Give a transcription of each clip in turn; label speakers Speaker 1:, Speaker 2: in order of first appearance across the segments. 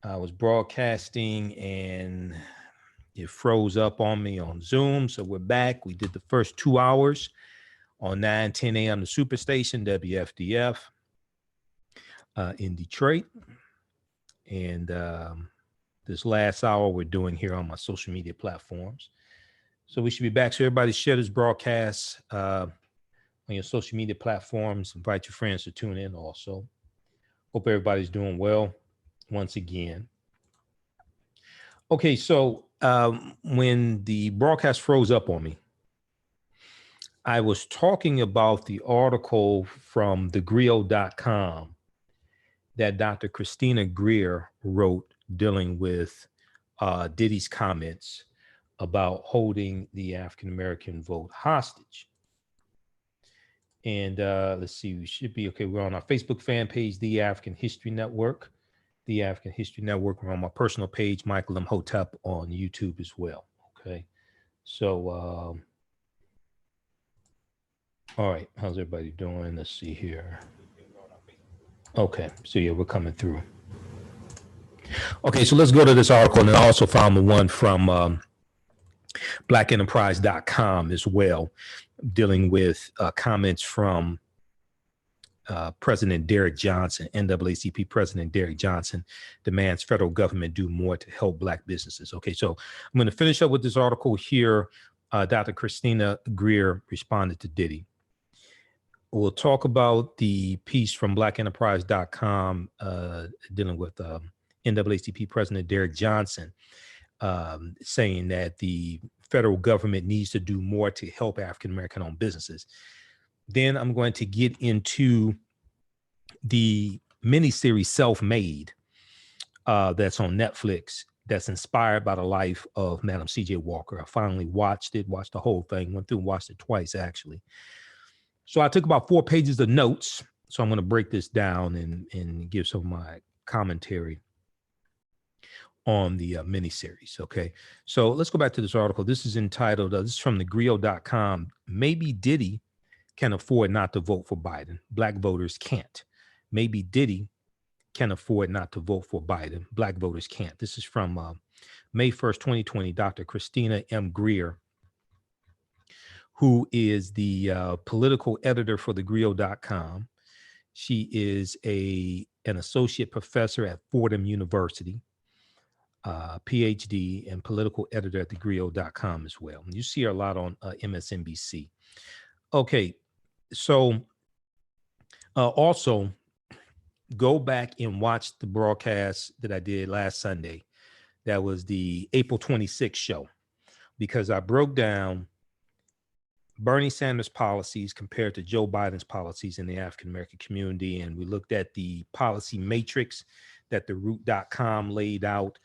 Speaker 1: I was broadcasting and it froze up on me on Zoom. So we're back. We did the first 2 hours on 9:10 a.m. the Superstation, WFDF in Detroit. And this last hour we're doing here on my social media platforms. So we should be back. So everybody share this broadcast on your social media platforms. Invite your friends to tune in also. Hope everybody's doing well once again. Okay, so when the broadcast froze up on me, I was talking about the article from thegrio.com that Dr. Christina Greer wrote dealing with Diddy's comments about holding the African-American vote hostage. And let's see, we should be okay. We're on our Facebook fan page, The African History Network. The African History Network. We're on my personal page, Michael Imhotep, on YouTube as well. Okay. So, all right. How's everybody doing? Let's see here. Okay. So, yeah, we're coming through. Okay. So let's go to this article. And I also found the one from blackenterprise.com as well, dealing with comments from President Derrick Johnson. NAACP President Derrick Johnson demands federal government do more to help Black businesses. Okay, so I'm going to finish up with this article here. Dr. Christina Greer responded to Diddy. We'll talk about the piece from blackenterprise.com dealing with NAACP President Derrick Johnson saying that the federal government needs to do more to help African-American owned businesses. Then I'm going to get into the miniseries Self-Made that's on Netflix, that's inspired by the life of Madam C.J. Walker. I finally watched the whole thing, went through and watched it twice, actually. So I took about 4 pages of notes. So I'm going to break this down and give some of my commentary on the miniseries. Okay. So let's go back to this article. This is entitled, this is from thegrio.com. Maybe Diddy can afford not to vote for Biden. Black voters can't. Maybe Diddy can afford not to vote for Biden. Black voters can't. This is from May 1st, 2020, Dr. Christina M. Greer, who is the political editor for thegrio.com. She is an associate professor at Fordham University, PhD, and political editor at thegrio.com as well. You see her a lot on MSNBC. Okay. So also go back and watch the broadcast that I did last Sunday. That was the April 26th show, because I broke down Bernie Sanders' policies compared to Joe Biden's policies in the African-American community. And we looked at the policy matrix that theroot.com laid out.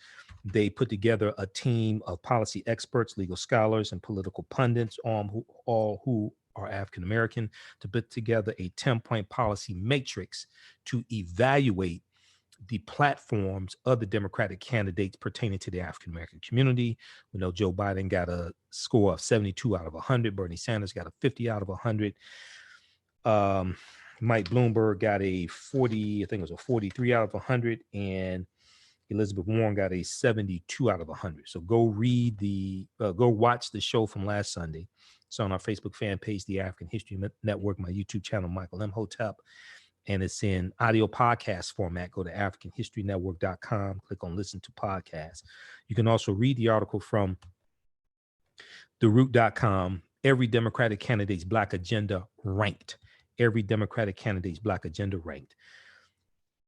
Speaker 1: They put together a team of policy experts, legal scholars, and political pundits, all who are African-American, to put together a 10-point policy matrix to evaluate the platforms of the Democratic candidates pertaining to the African-American community. We know Joe Biden got a score of 72 out of 100. Bernie Sanders got a 50 out of 100. Mike Bloomberg got a 40, I think it was a 43 out of 100. And Elizabeth Warren got a 72 out of 100. So go watch the show from last Sunday. It's on our Facebook fan page, The African History Network, my YouTube channel, Michael Imhotep, and it's in audio podcast format. Go to AfricanHistoryNetwork.com, click on listen to podcast. You can also read the article from theroot.com, Every Democratic Candidate's Black Agenda Ranked. Every Democratic Candidate's Black Agenda Ranked.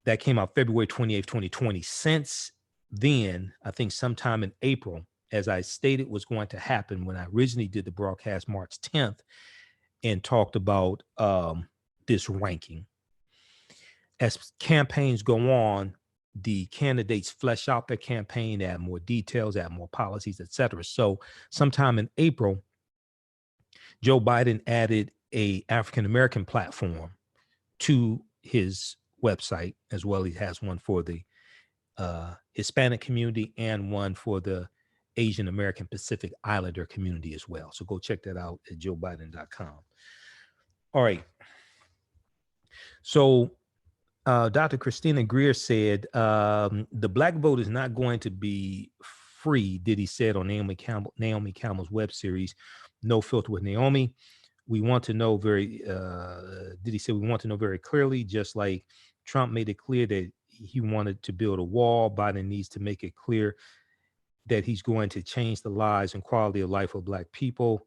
Speaker 1: That came out February 28th, 2020. Since then, I think sometime in April, as I stated was going to happen when I originally did the broadcast March 10th and talked about this ranking. As campaigns go on, the candidates flesh out their campaign, add more details, add more policies, etc. So sometime in April, Joe Biden added a African-American platform to his website, as well. He has one for the Hispanic community and one for the Asian American Pacific Islander community as well. So go check that out at joebiden.com. All right. So Dr. Christina Greer said, the black vote is not going to be free, Diddy said on Naomi Campbell's web series, No Filter with Naomi. We want to know Diddy said, we want to know very clearly, just like Trump made it clear that he wanted to build a wall, Biden needs to make it clear that he's going to change the lives and quality of life of black people,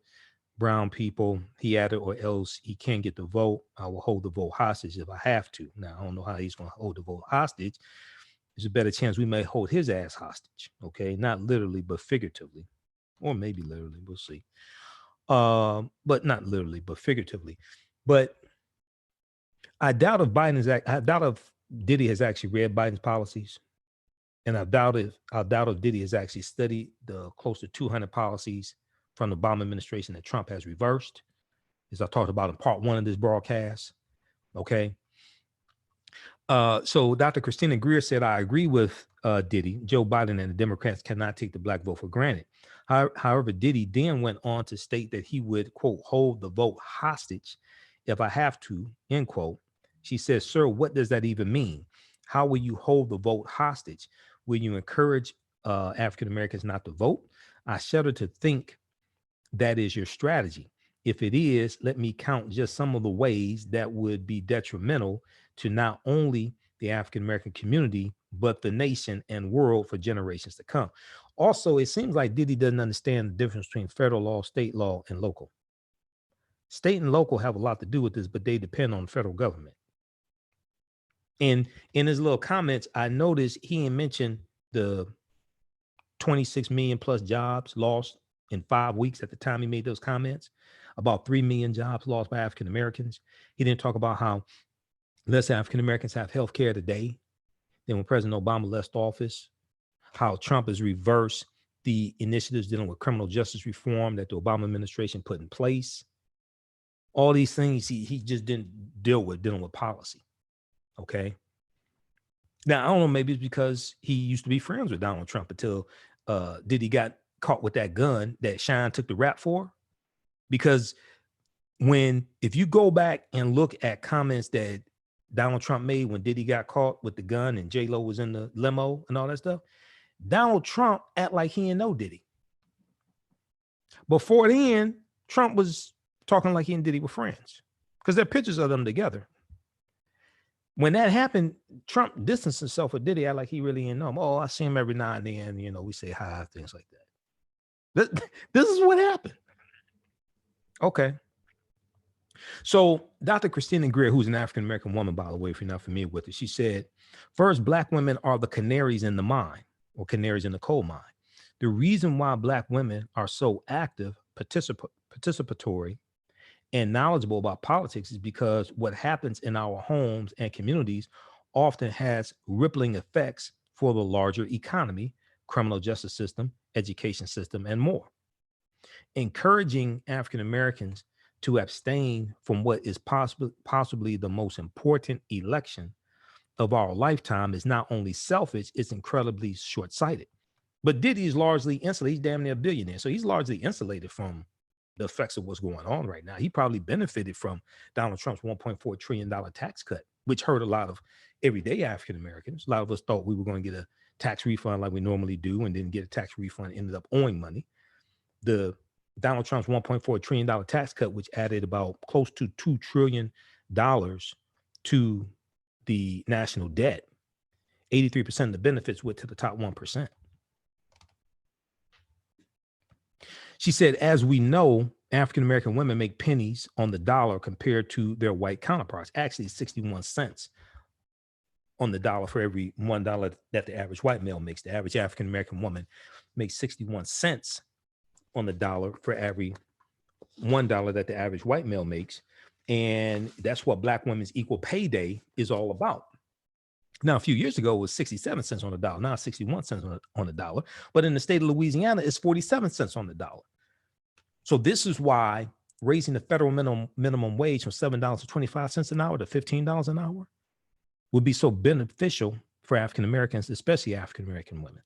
Speaker 1: brown people. He added, or else he can't get the vote. I will hold the vote hostage if I have to. Now, I don't know how he's going to hold the vote hostage. There's a better chance we may hold his ass hostage. Okay. Not literally, but figuratively, or maybe literally. We'll see. But not literally, but figuratively. But I doubt if Diddy has actually read Biden's policies. And I doubt if Diddy has actually studied the close to 200 policies from the Obama administration that Trump has reversed, as I talked about in part one of this broadcast. Okay. So Dr. Christina Greer said, I agree with Diddy. Joe Biden and the Democrats cannot take the black vote for granted. However, Diddy then went on to state that he would, quote, hold the vote hostage if I have to, end quote. She says, sir, what does that even mean? How will you hold the vote hostage? Will you encourage African Americans not to vote? I shudder to think that is your strategy. If it is, let me count just some of the ways that would be detrimental to not only the African American community, but the nation and world for generations to come. Also, it seems like Diddy doesn't understand the difference between federal law, state law, and local. State and local have a lot to do with this, but they depend on the federal government. And in his little comments, I noticed he mentioned the 26 million plus jobs lost in 5 weeks at the time he made those comments, about 3 million jobs lost by African Americans. He didn't talk about how less African Americans have health care today than when President Obama left office, how Trump has reversed the initiatives dealing with criminal justice reform that the Obama administration put in place. All these things he just didn't dealing with policy. Okay. Now, I don't know, maybe it's because he used to be friends with Donald Trump until Diddy got caught with that gun that Shine took the rap for. Because if you go back and look at comments that Donald Trump made when Diddy got caught with the gun and J-Lo was in the limo and all that stuff, Donald Trump act like he didn't know Diddy. Before then, Trump was talking like he and Diddy were friends because there are pictures of them together. When that happened, Trump distanced himself with Diddy, act like he really didn't know him. Oh, I see him every now and then, we say hi, things like that. This is what happened. Okay. So Dr. Christina Greer, who's an African-American woman, by the way, if you're not familiar with it, she said, first, black women are the canaries in the mine or canaries in the coal mine. The reason why black women are so active, participatory, and knowledgeable about politics is because what happens in our homes and communities often has rippling effects for the larger economy, criminal justice system, education system, and more. Encouraging African Americans to abstain from what is possibly the most important election of our lifetime is not only selfish, it's incredibly short-sighted. But Diddy is largely insulated. He's damn near a billionaire. So he's largely insulated from the effects of what's going on right now. He probably benefited from Donald Trump's $1.4 trillion tax cut, which hurt a lot of everyday African Americans. A lot of us thought we were going to get a tax refund like we normally do and didn't get a tax refund, ended up owing money. The Donald Trump's $1.4 trillion tax cut, which added about close to $2 trillion to the national debt. 83% of the benefits went to the top 1%. She said, as we know, African-American women make pennies on the dollar compared to their white counterparts. Actually, 61 cents on the dollar for every $1 that the average white male makes. The average African-American woman makes 61 cents on the dollar for every $1 that the average white male makes. And that's what Black Women's Equal Pay Day is all about. Now, a few years ago, it was 67 cents on the dollar. Now 61 cents on the dollar. But in the state of Louisiana, it's 47 cents on the dollar. So this is why raising the federal minimum wage from $7.25 an hour to $15 an hour would be so beneficial for African Americans, especially African American women,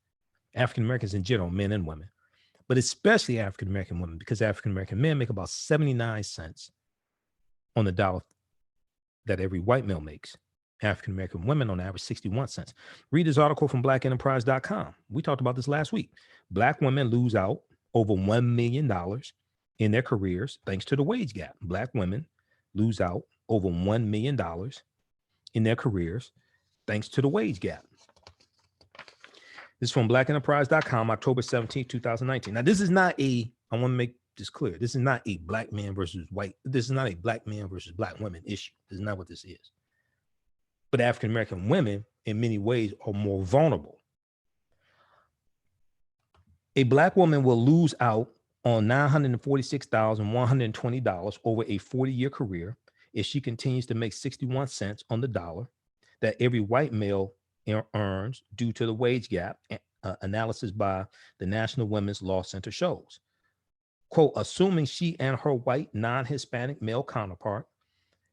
Speaker 1: African Americans in general, men and women, but especially African American women, because African American men make about 79 cents on the dollar that every white male makes. African-American women on average 61 cents. Read this article from blackenterprise.com. We talked about this last week. Black women lose out over $1 million in their careers thanks to the wage gap. Black women lose out over $1 million in their careers thanks to the wage gap. This is from blackenterprise.com, October 17, 2019. Now, this is not I want to make this clear. This is not a black man versus white. This is not a black man versus black women issue. This is not what this is. But African-American women, in many ways, are more vulnerable. A black woman will lose out on $946,120 over a 40-year career if she continues to make 61 cents on the dollar that every white male earns due to the wage gap, analysis by the National Women's Law Center shows. Quote, assuming she and her white non-Hispanic male counterpart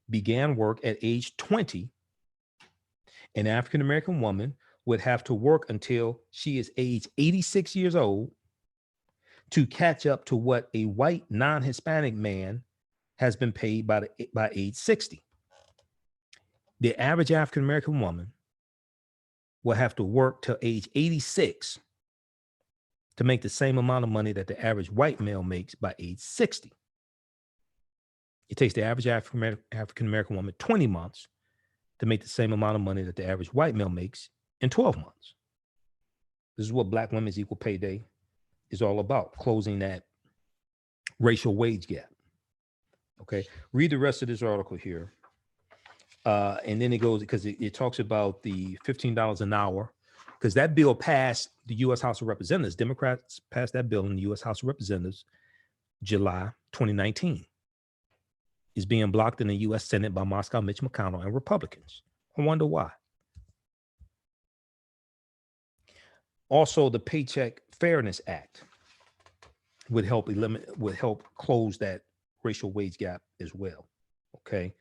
Speaker 1: began work at age 20, an African-American woman would have to work until she is age 86 years old to catch up to what a white non-Hispanic man has been paid by age 60. The average African-American woman will have to work till age 86 to make the same amount of money that the average white male makes by age 60. It takes the average African-American woman 20 months to make the same amount of money that the average white male makes in 12 months. This is what Black Women's Equal Pay Day is all about, closing that racial wage gap. Okay, read the rest of this article here. And then it goes, because it talks about the $15 an hour, because that bill passed the U.S. House of Representatives. Democrats passed that bill in the U.S. House of Representatives, July 2019. It's being blocked in the U.S. Senate by Moscow Mitch McConnell and Republicans. I wonder why. Also, the Paycheck Fairness Act would help close that racial wage gap as well. Okay.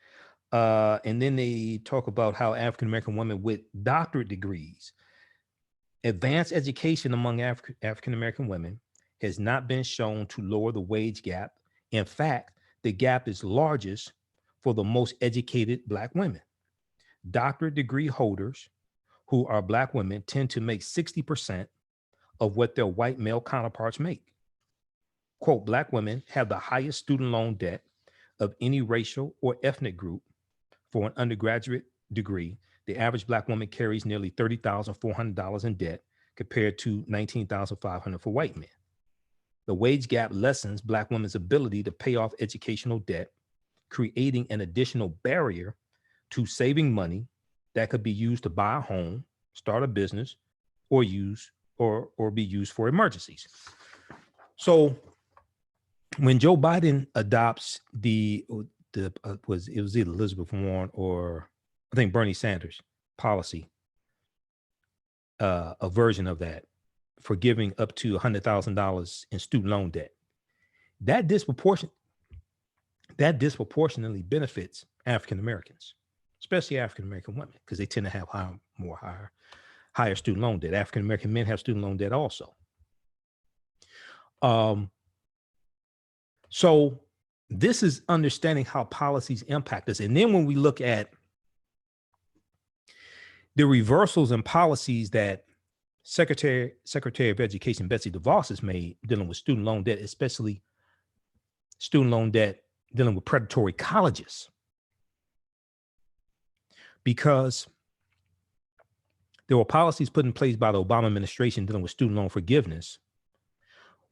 Speaker 1: And then they talk about how African-American women with doctorate degrees, advanced education among African-American women has not been shown to lower the wage gap. In fact, the gap is largest for the most educated Black women. Doctorate degree holders who are Black women tend to make 60% of what their white male counterparts make. Quote, Black women have the highest student loan debt of any racial or ethnic group. For an undergraduate degree, the average Black woman carries nearly $30,400 in debt compared to $19,500 for white men. The wage gap lessens Black women's ability to pay off educational debt, creating an additional barrier to saving money that could be used to buy a home, start a business, or be used for emergencies. So when Joe Biden adopts it was either Elizabeth Warren or I think Bernie Sanders policy, a version of that, for giving up to $100,000 in student loan debt, that disproportionately benefits African Americans, especially African American women, because they tend to have higher student loan debt. African American men have student loan debt also. So this is understanding how policies impact us. And then when we look at the reversals in policies that Secretary of Education Betsy DeVos has made dealing with student loan debt, especially student loan debt dealing with predatory colleges, because there were policies put in place by the Obama administration dealing with student loan forgiveness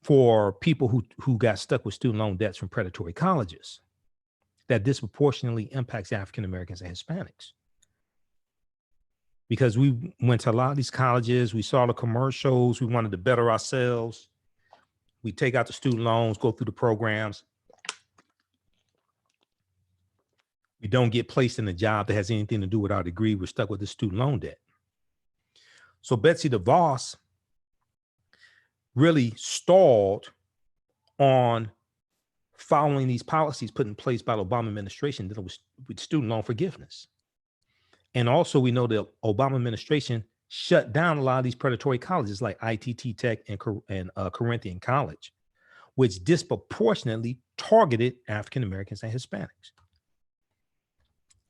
Speaker 1: for people who got stuck with student loan debts from predatory colleges that disproportionately impacts African Americans and Hispanics. Because we went to a lot of these colleges, we saw the commercials, we wanted to better ourselves. We take out the student loans, go through the programs. We don't get placed in a job that has anything to do with our degree. We're stuck with the student loan debt. So Betsy DeVos really stalled on following these policies put in place by the Obama administration that was with student loan forgiveness. And also we know the Obama administration shut down a lot of these predatory colleges like ITT Tech and Corinthian College, which disproportionately targeted African Americans and Hispanics.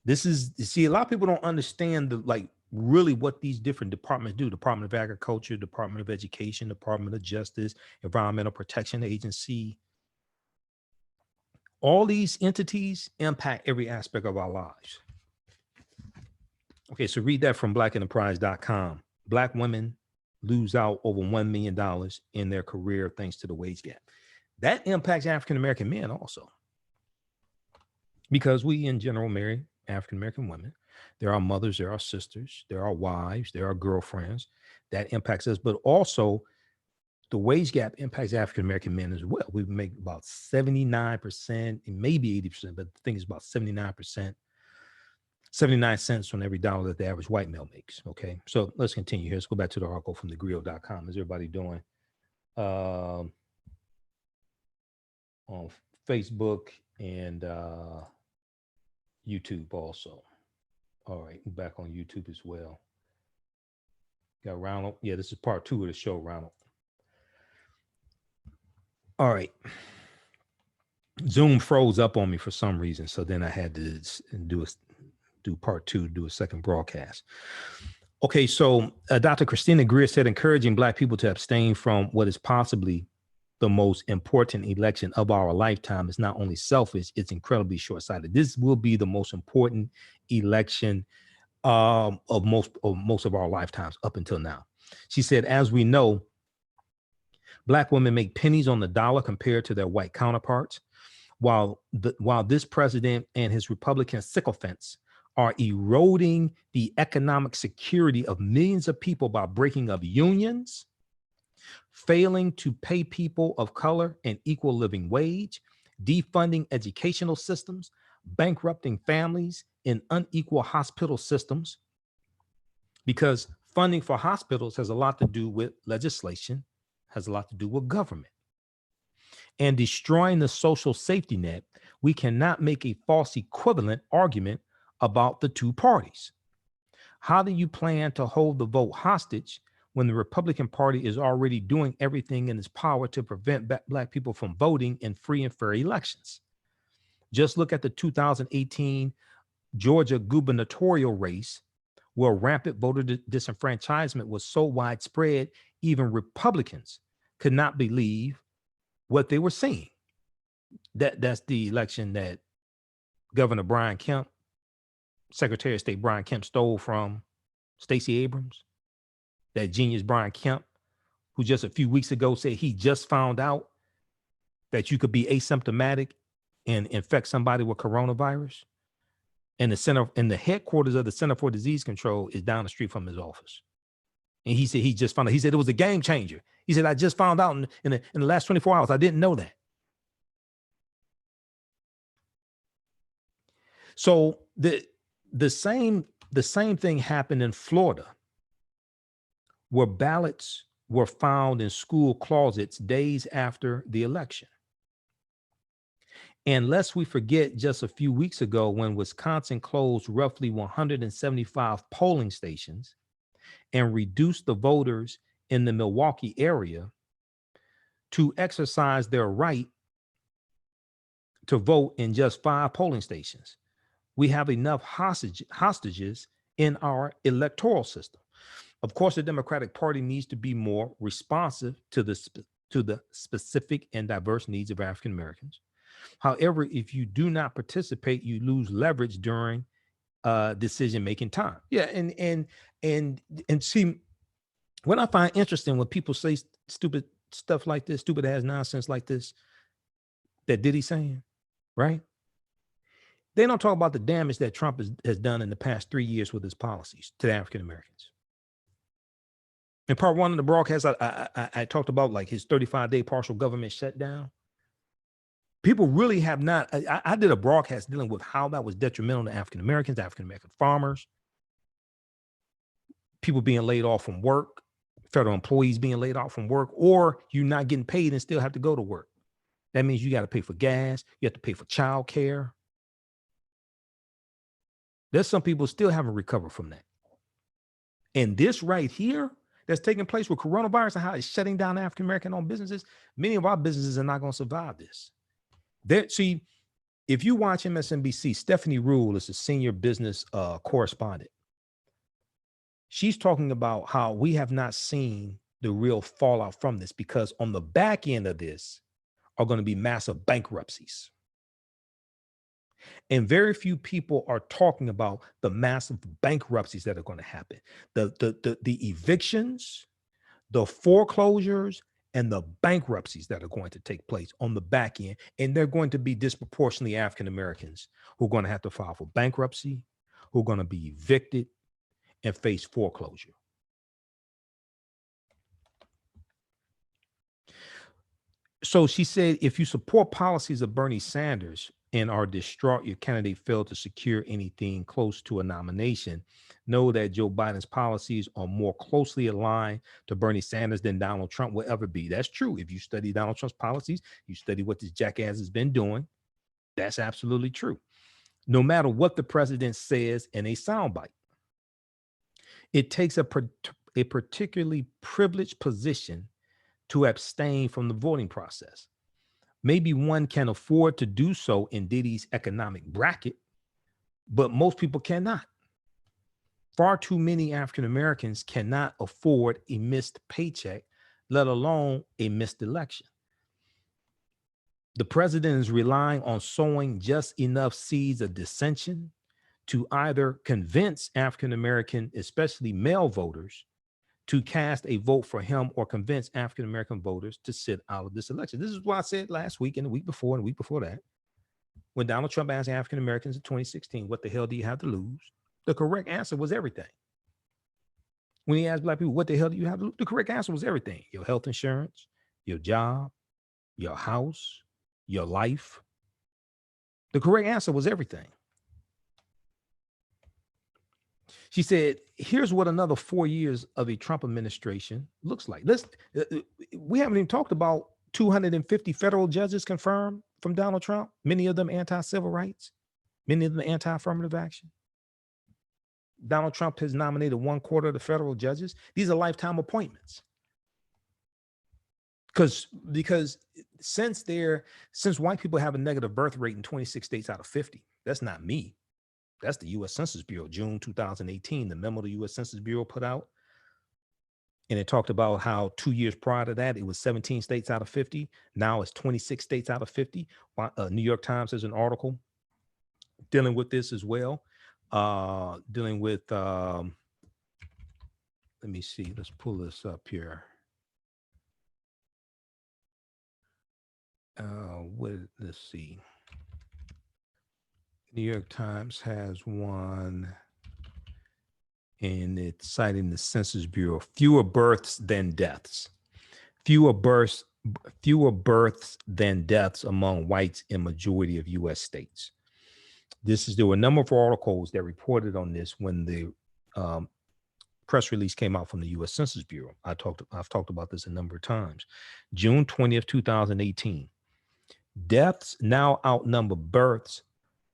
Speaker 1: This is, you see, a lot of people don't understand the, like, really what these different departments do. Department of Agriculture, Department of Education, Department of Justice, Environmental Protection Agency. All these entities impact every aspect of our lives. Okay, so read that from blackenterprise.com. Black women lose out over $1 million in their career thanks to the wage gap. That impacts African-American men also, because we in general marry African-American women. There are mothers, there are sisters, there are wives, there are girlfriends. That impacts us, but also the wage gap impacts African-American men as well. We make about 79% and maybe 80%, but the thing is about 79%, 79 cents on every dollar that the average white male makes. Okay, so let's continue here. Let's go back to the article from thegrio.com. How's everybody doing? On Facebook and YouTube also. All right, back on YouTube as well. Got Ronald. Yeah, this is part 2 of the show, Ronald. All right. Zoom froze up on me for some reason, so then I had to do part 2, do a second broadcast. Okay, so Dr. Christina Greer said encouraging Black people to abstain from what is possibly the most important election of our lifetime is not only selfish, it's incredibly short-sighted. This will be the most important election of most of our lifetimes up until now. She said, as we know, Black women make pennies on the dollar compared to their white counterparts, while this president and his Republican sycophants are eroding the economic security of millions of people by breaking up unions, failing to pay people of color an equal living wage, defunding educational systems, bankrupting families in unequal hospital systems, because funding for hospitals has a lot to do with legislation, has a lot to do with government. And destroying the social safety net, we cannot make a false equivalent argument about the two parties. How do you plan to hold the vote hostage when the Republican Party is already doing everything in its power to prevent Black people from voting in free and fair elections? Just look at the 2018 Georgia gubernatorial race, where rampant voter disenfranchisement was so widespread, even Republicans could not believe what they were seeing. That's the election that Governor Brian Kemp, Secretary of State Brian Kemp, stole from Stacey Abrams. That genius Brian Kemp, who just a few weeks ago said he just found out that you could be asymptomatic and infect somebody with coronavirus. And the headquarters of the Center for Disease Control is down the street from his office. And he said he just found out. He said it was a game changer. He said, I just found out in the last 24 hours. I didn't know that. So the same thing happened in Florida, where ballots were found in school closets days after the election. And lest we forget, just a few weeks ago, when Wisconsin closed roughly 175 polling stations and reduced the voters in the Milwaukee area to exercise their right to vote in just 5 polling stations. We have enough hostages in our electoral system. Of course, the Democratic Party needs to be more responsive to the specific and diverse needs of African Americans. However, if you do not participate, you lose leverage during decision-making time. Yeah, and see, what I find interesting when people say stupid stuff like this, stupid ass nonsense like this, that Diddy's saying, right? They don't talk about the damage that Trump has done in the past 3 years with his policies to the African Americans. In part 1 of the broadcast, I talked about like his 35-day partial government shutdown. People really have not. I did a broadcast dealing with how that was detrimental to African Americans, African American farmers, people being laid off from work, federal employees being laid off from work, or you not getting paid and still have to go to work. That means you got to pay for gas. You have to pay for child care. There's some people still haven't recovered from that. And this right here that's taking place with coronavirus and how it's shutting down African American owned businesses, many of our businesses are not going to survive this. See, If you watch MSNBC, Stephanie Rule is the senior business correspondent. She's talking about how we have not seen the real fallout from this, because on the back end of this are going to be massive bankruptcies. And very few people are talking about the massive bankruptcies that are going to happen. The evictions, the foreclosures, and the bankruptcies that are going to take place on the back end. And they're going to be disproportionately African Americans who are going to have to file for bankruptcy, who are going to be evicted and face foreclosure. So she said, if you support policies of Bernie Sanders and are distraught your candidate failed to secure anything close to a nomination, know that Joe Biden's policies are more closely aligned to Bernie Sanders than Donald Trump will ever be. That's true. If you study Donald Trump's policies, you study what this jackass has been doing, that's absolutely true. No matter what the president says in a soundbite, it takes a particularly privileged position to abstain from the voting process. Maybe one can afford to do so in Diddy's economic bracket, but most people cannot. Far too many African Americans cannot afford a missed paycheck, let alone a missed election. The president is relying on sowing just enough seeds of dissension to either convince African American, especially male voters, to cast a vote for him or convince African American voters to sit out of this election. This is what I said last week and the week before and the week before that. When Donald Trump asked African Americans in 2016, what the hell do you have to lose? The correct answer was everything. When he asked black people, what the hell do you have to lose? The correct answer was everything. Your health insurance, your job, your house, your life. The correct answer was everything. She said, here's what another 4 years of a Trump administration looks like. We haven't even talked about 250 federal judges confirmed from Donald Trump, many of them anti-civil rights, many of them anti-affirmative action. Donald Trump has nominated 1/4 of the federal judges. These are lifetime appointments. Because since white people have a negative birth rate in 26 states out of 50, that's not me. That's the U.S. Census Bureau, June 2018, the memo the U.S. Census Bureau put out. And it talked about how 2 years prior to that, it was 17 states out of 50. Now it's 26 states out of 50. New York Times has an article dealing with this as well. Dealing with, let me see, let's pull this up here. Let's see. New York Times has one, and it's citing the Census Bureau: fewer births than deaths. Fewer births than deaths among whites in majority of U.S. states. There were a number of articles that reported on this when the press release came out from the U.S. Census Bureau. I've talked about this a number of times. June 20th, 2018. Deaths now outnumber births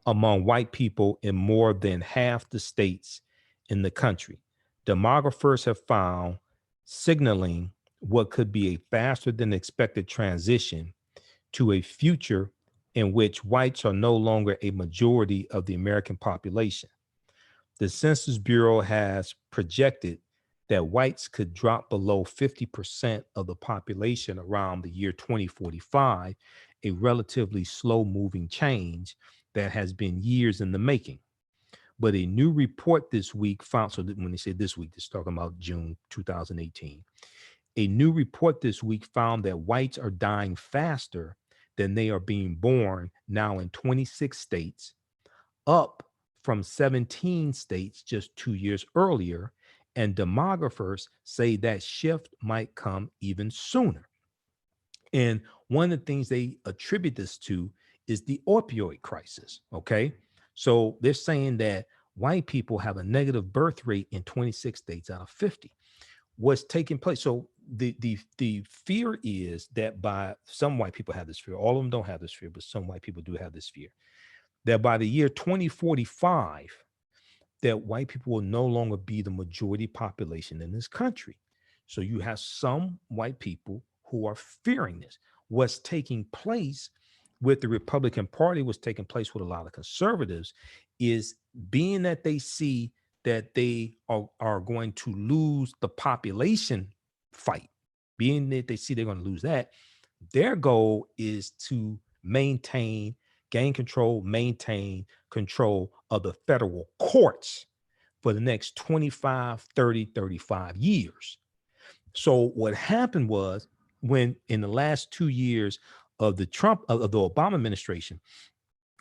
Speaker 1: among white people in more than half the states in the country. Demographers have found, signaling what could be a faster than expected transition to a future in which whites are no longer a majority of the American population. The Census Bureau has projected that whites could drop below 50% of the population around the year 2045, a relatively slow moving change that has been years in the making. But a new report this week found, so when they say this week, it's talking about June 2018. A new report this week found that whites are dying faster than they are being born now in 26 states, up from 17 states just 2 years earlier. And demographers say that shift might come even sooner. And one of the things they attribute this to is the opioid crisis. Okay. So they're saying that white people have a negative birth rate in 26 states out of 50. What's taking place? So the fear is that by some white people have this fear, all of them don't have this fear, but some white people do have this fear, that by the year 2045, that white people will no longer be the majority population in this country. So you have some white people who are fearing this. What's taking place with the Republican Party was taking place with a lot of conservatives is being that they see that they are going to lose the population fight, being that they see they're going to lose that, their goal is to maintain, gain control, maintain control of the federal courts for the next 25, 30, 35 years. So what happened was when in the last 2 years of the Obama administration,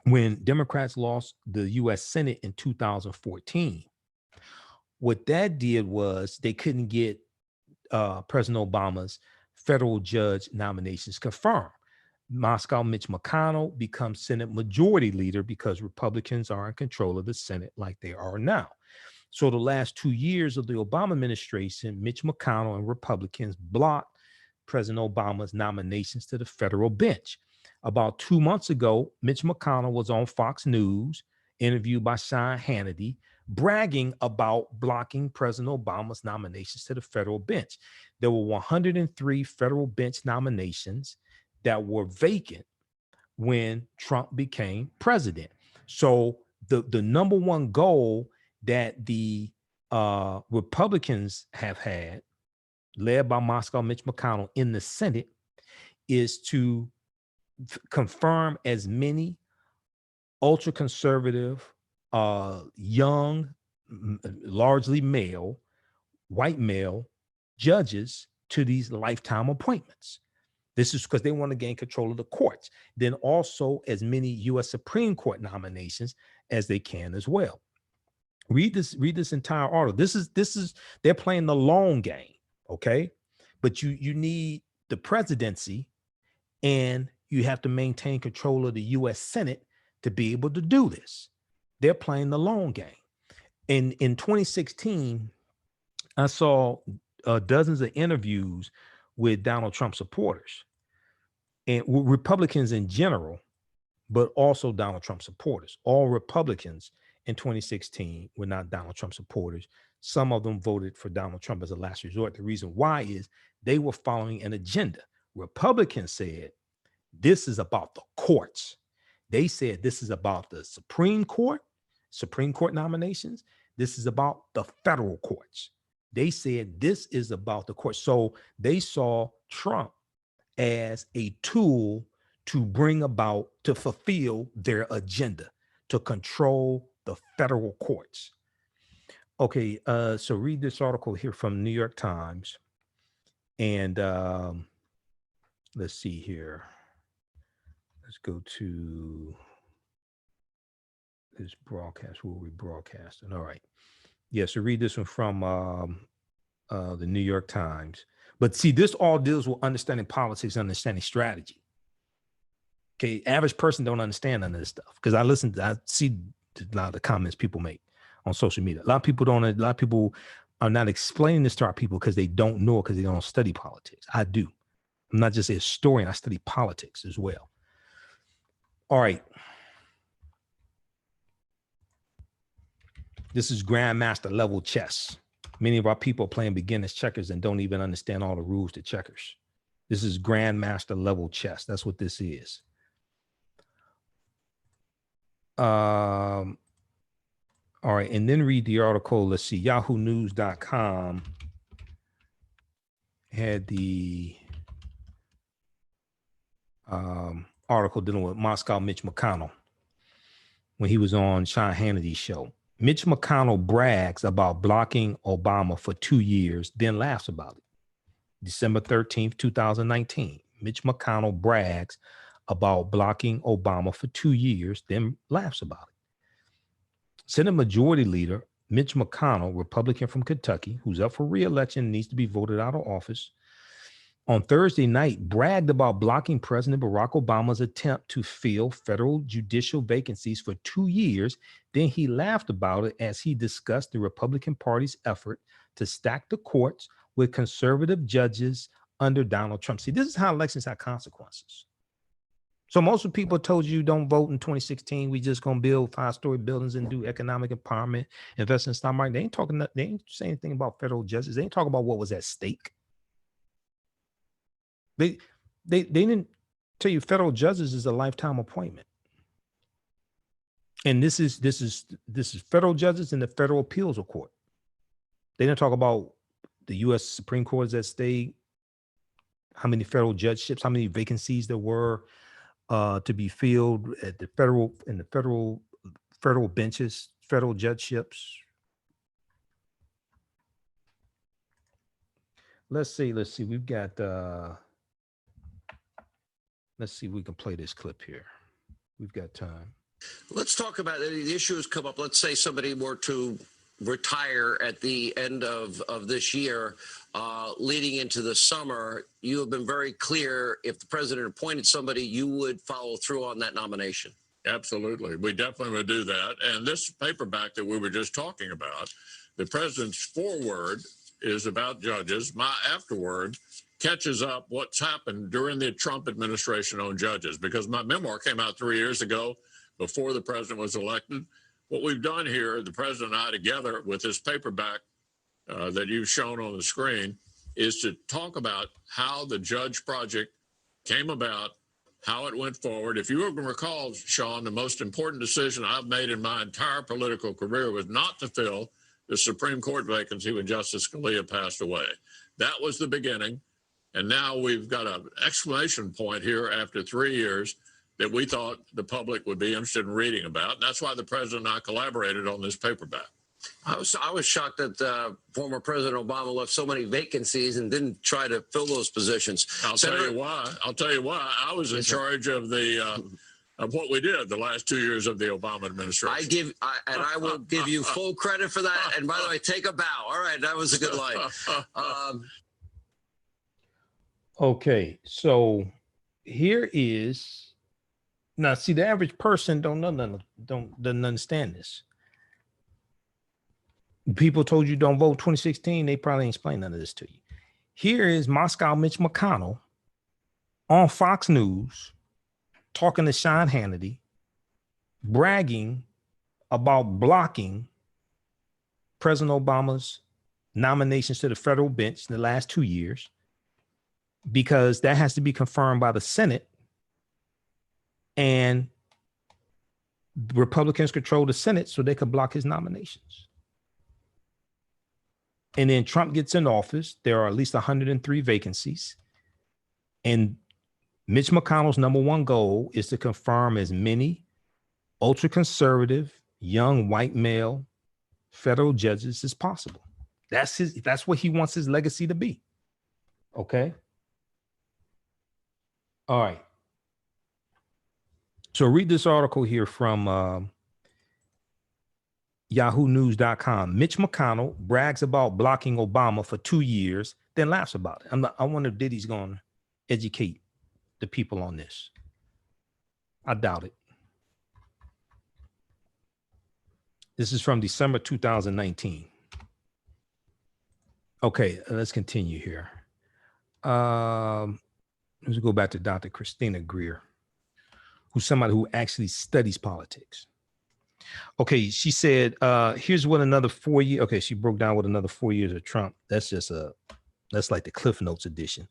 Speaker 1: when Democrats lost the US Senate in 2014, what that did was they couldn't get President Obama's federal judge nominations confirmed. Moscow Mitch McConnell becomes Senate Majority Leader because Republicans are in control of the Senate like they are now. So the last 2 years of the Obama administration, Mitch McConnell and Republicans blocked President Obama's nominations to the federal bench. About 2 months ago, Mitch McConnell was on Fox News, interviewed by Sean Hannity, bragging about blocking President Obama's nominations to the federal bench. There were 103 federal bench nominations that were vacant when Trump became president. So the number one goal that the Republicans have had, led by Moscow Mitch McConnell in the Senate, is to confirm as many ultra conservative, young, largely male, white male judges to these lifetime appointments. This is because they want to gain control of the courts. Then also as many U.S. Supreme Court nominations as they can as well. Read this entire article. This is they're playing the long game, okay? But you need the presidency, and you have to maintain control of the U.S. Senate to be able to do this. They're playing the long game. In 2016, I saw dozens of interviews with Donald Trump supporters and Republicans in general, but also Donald Trump supporters. All Republicans in 2016 were not Donald Trump supporters. Some of them voted for Donald Trump as a last resort. The reason why is they were following an agenda. Republicans said, this is about the courts. They said this is about the Supreme Court nominations. This is about the federal courts. They said this is about the courts. So they saw Trump as a tool to bring about, to fulfill their agenda, to control the federal courts. Okay, so read this article here from New York Times. And let's see here. Let's go to this broadcast. Where we broadcasting? All right. Yeah, so read this one from the New York Times. But see, this all deals with understanding politics, understanding strategy. Okay, average person don't understand none of this stuff because I see a lot of the comments people make on social media. A lot of people are not explaining this to our people because they don't know it, because they don't study politics. I do. I'm not just a historian. I study politics as well. All right. This is grandmaster level chess. Many of our people are playing beginners checkers and don't even understand all the rules to checkers. This is grandmaster level chess. That's what this is. All right, and then read the article. Let's see, yahoonews.com had the article dealing with Moscow Mitch McConnell when he was on Sean Hannity's show. Mitch McConnell brags about blocking Obama for 2 years, then laughs about it. December 13th, 2019. Mitch McConnell brags about blocking Obama for 2 years, then laughs about it. Senate Majority Leader Mitch McConnell, Republican from Kentucky, who's up for re-election, needs to be voted out of office, on Thursday night bragged about blocking President Barack Obama's attempt to fill federal judicial vacancies for 2 years. Then he laughed about it as he discussed the Republican Party's effort to stack the courts with conservative judges under Donald Trump. See, this is how elections have consequences. So most of the people told you don't vote in 2016. We just gonna build 5-story buildings and do economic empowerment, invest in the stock market. They ain't saying anything about federal judges. They ain't talking about what was at stake. They didn't Tell you, federal judges is a lifetime appointment. And this is federal judges in the federal appeals court. They didn't talk about the U.S. Supreme Court is at stake, how many federal judgeships, how many vacancies there were to be filled at the federal benches, federal judgeships. Let's see. We've got let's see if we can play this clip here. We've got time.
Speaker 2: Let's talk about the issue has come up. Let's say somebody were to retire at the end of this year, leading into the summer. You have been very clear, if the president appointed somebody, you would follow through on that nomination.
Speaker 3: Absolutely. We definitely would do that. And this paperback that we were just talking about, the president's foreword is about judges. My afterword catches up what's happened during the Trump administration on judges, because my memoir came out 3 years ago before the president was elected. What we've done here, the president and I together with this paperback that you've shown on the screen, is to talk about how the Judge Project came about, how it went forward. If you can recall, Sean, the most important decision I've made in my entire political career was not to fill the Supreme Court vacancy when Justice Scalia passed away. That was the beginning. And now we've got an exclamation point here after 3 years that we thought the public would be interested in reading about. And that's why the president and I collaborated on this paperback.
Speaker 2: I was shocked that former President Obama left so many vacancies and didn't try to fill those positions.
Speaker 3: I'll tell you why. I was in charge of the of what we did the last 2 years of the Obama administration.
Speaker 2: I will give you full credit for that. And by the way, take a bow. All right, that was a good line.
Speaker 1: Okay, so here is. Now, see, the average person doesn't understand this. People told you don't vote 2016. They probably ain't explained none of this to you. Here is Moscow Mitch McConnell on Fox News talking to Sean Hannity, bragging about blocking President Obama's nominations to the federal bench in the last 2 years because that has to be confirmed by the Senate. And Republicans control the Senate so they could block his nominations. And then Trump gets in office. There are at least 103 vacancies. And Mitch McConnell's number one goal is to confirm as many ultra-conservative, young white male federal judges as possible. That's what he wants his legacy to be. Okay. All right. So read this article here from yahoonews.com. Mitch McConnell brags about blocking Obama for 2 years, then laughs about it. I wonder if Diddy's going to educate the people on this. I doubt it. This is from December 2019. Okay, let's continue here. Let's go back to Dr. Christina Greer, who's somebody who actually studies politics. Okay, she said, here's what another 4 years. Okay, she broke down what another 4 years of Trump. That's like the Cliff Notes edition.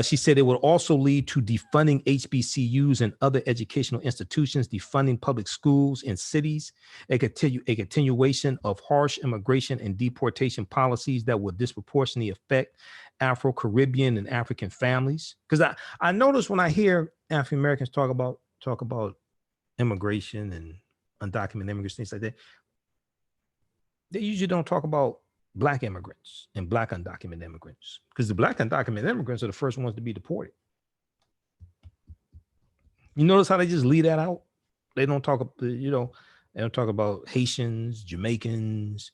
Speaker 1: She said it will also lead to defunding HBCUs and other educational institutions, defunding public schools in cities, a continuation of harsh immigration and deportation policies that will disproportionately affect Afro-Caribbean and African families. Because I notice when I hear African Americans talk about immigration and undocumented immigrants, things like that, they usually don't talk about Black immigrants and Black undocumented immigrants, because the Black undocumented immigrants are the first ones to be deported. You notice how they just leave that out? They don't talk, they don't talk about Haitians, Jamaicans,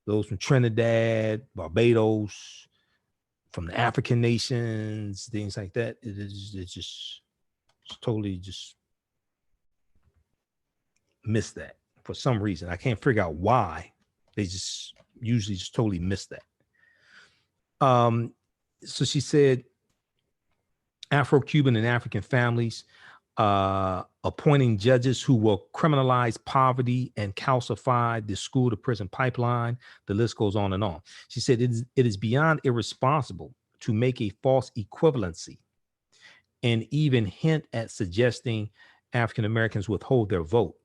Speaker 1: those from Trinidad, Barbados, from the African nations, things like that. It's just totally just miss that for some reason. I can't figure out why. They just usually just totally miss that. So she said Afro-Cuban and African families, appointing judges who will criminalize poverty and calcify the school to prison pipeline. The list goes on and on. She said it is beyond irresponsible to make a false equivalency and even hint at suggesting African Americans withhold their vote.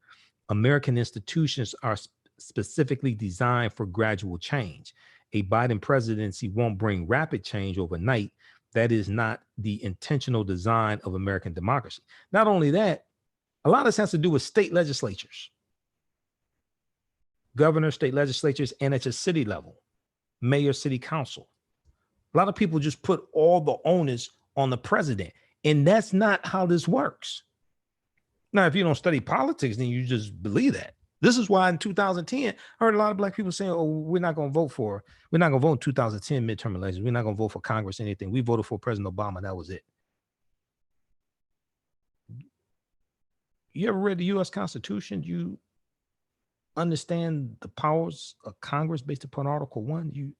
Speaker 1: American institutions are specifically designed for gradual change. A Biden presidency won't bring rapid change overnight. That is not the intentional design of American democracy. Not only that, a lot of this has to do with state legislatures, governors, state legislatures, and at your city level, mayor, city council. A lot of people just put all the onus on the president, and that's not how this works. Now, if you don't study politics, then you just believe that. This is why in 2010, I heard a lot of black people saying, oh, we're not going to vote in 2010 midterm elections. We're not going to vote for Congress, anything. We voted for President Obama. That was it. You ever read the U.S. Constitution? You understand the powers of Congress based upon Article 1? You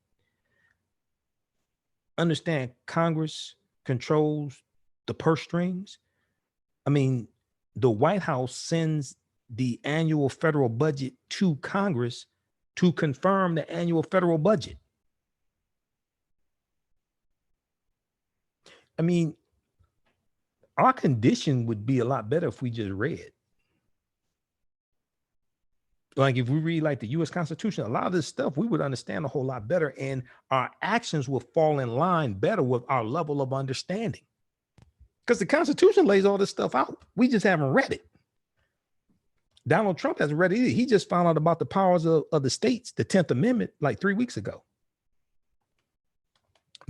Speaker 1: understand Congress controls the purse strings? I mean, the White House sends the annual federal budget to Congress to confirm the annual federal budget. I mean, our condition would be a lot better if we just read. Like if we read like the U.S. Constitution, a lot of this stuff we would understand a whole lot better, and our actions will fall in line better with our level of understanding. Because the Constitution lays all this stuff out. We just haven't read it. Donald Trump hasn't read it either. He just found out about the powers of the states, the 10th Amendment, like 3 weeks ago.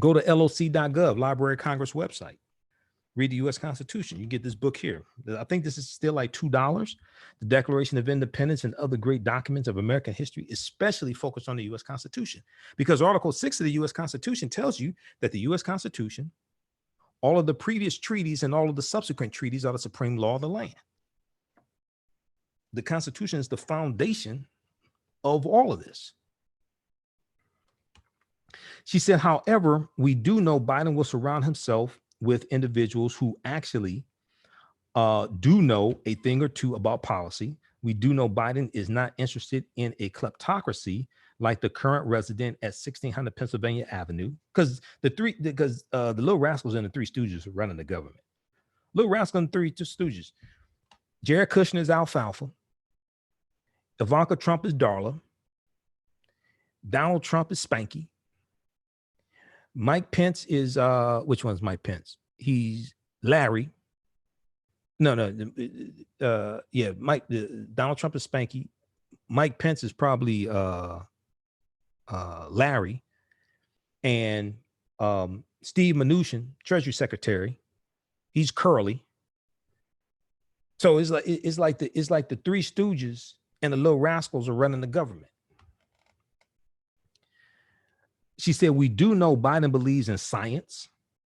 Speaker 1: Go to loc.gov, Library of Congress website. Read the U.S. Constitution. You get this book here. I think this is still like $2. The Declaration of Independence and other great documents of American history, especially focused on the U.S. Constitution. Because Article 6 of the U.S. Constitution tells you that the U.S. Constitution, all of the previous treaties and all of the subsequent treaties are the supreme law of the land. The Constitution is the foundation of all of this. She said, however, we do know Biden will surround himself with individuals who actually do know a thing or two about policy. We do know Biden is not interested in a kleptocracy like the current resident at 1600 Pennsylvania Avenue, because the Little Rascals and the Three Stooges are running the government. Little Rascal and the Three Stooges. Jared Kushner is alfalfa. Ivanka Trump is Darla. Donald Trump is Spanky. Mike Pence is which one's Mike Pence? He's Larry. Donald Trump is Spanky. Mike Pence is probably Larry, and Steve Mnuchin, Treasury Secretary, he's Curly. So it's like the Three Stooges and the Little Rascals are running the government. She said, we do know Biden believes in science,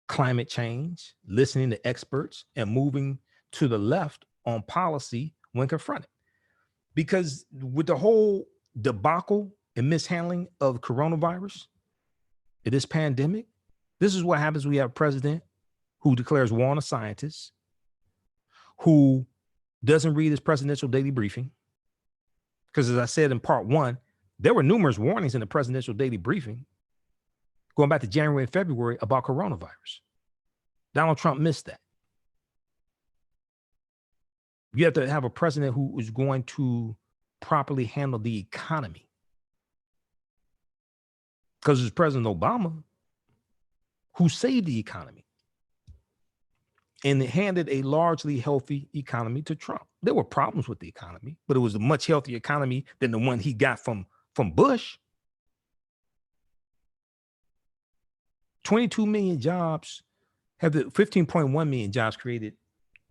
Speaker 1: climate change, listening to experts, and moving to the left on policy when confronted. Because with the whole debacle and mishandling of coronavirus, this pandemic, this is what happens when we have a president who declares war on a scientist, who doesn't read his presidential daily briefing. Because as I said in part 1, there were numerous warnings in the presidential daily briefing going back to January and February about coronavirus. Donald Trump missed that. You have to have a president who is going to properly handle the economy. Because it's President Obama who saved the economy and handed a largely healthy economy to Trump. There were problems with the economy, but it was a much healthier economy than the one he got from Bush. 22 million jobs, 15.1 million jobs created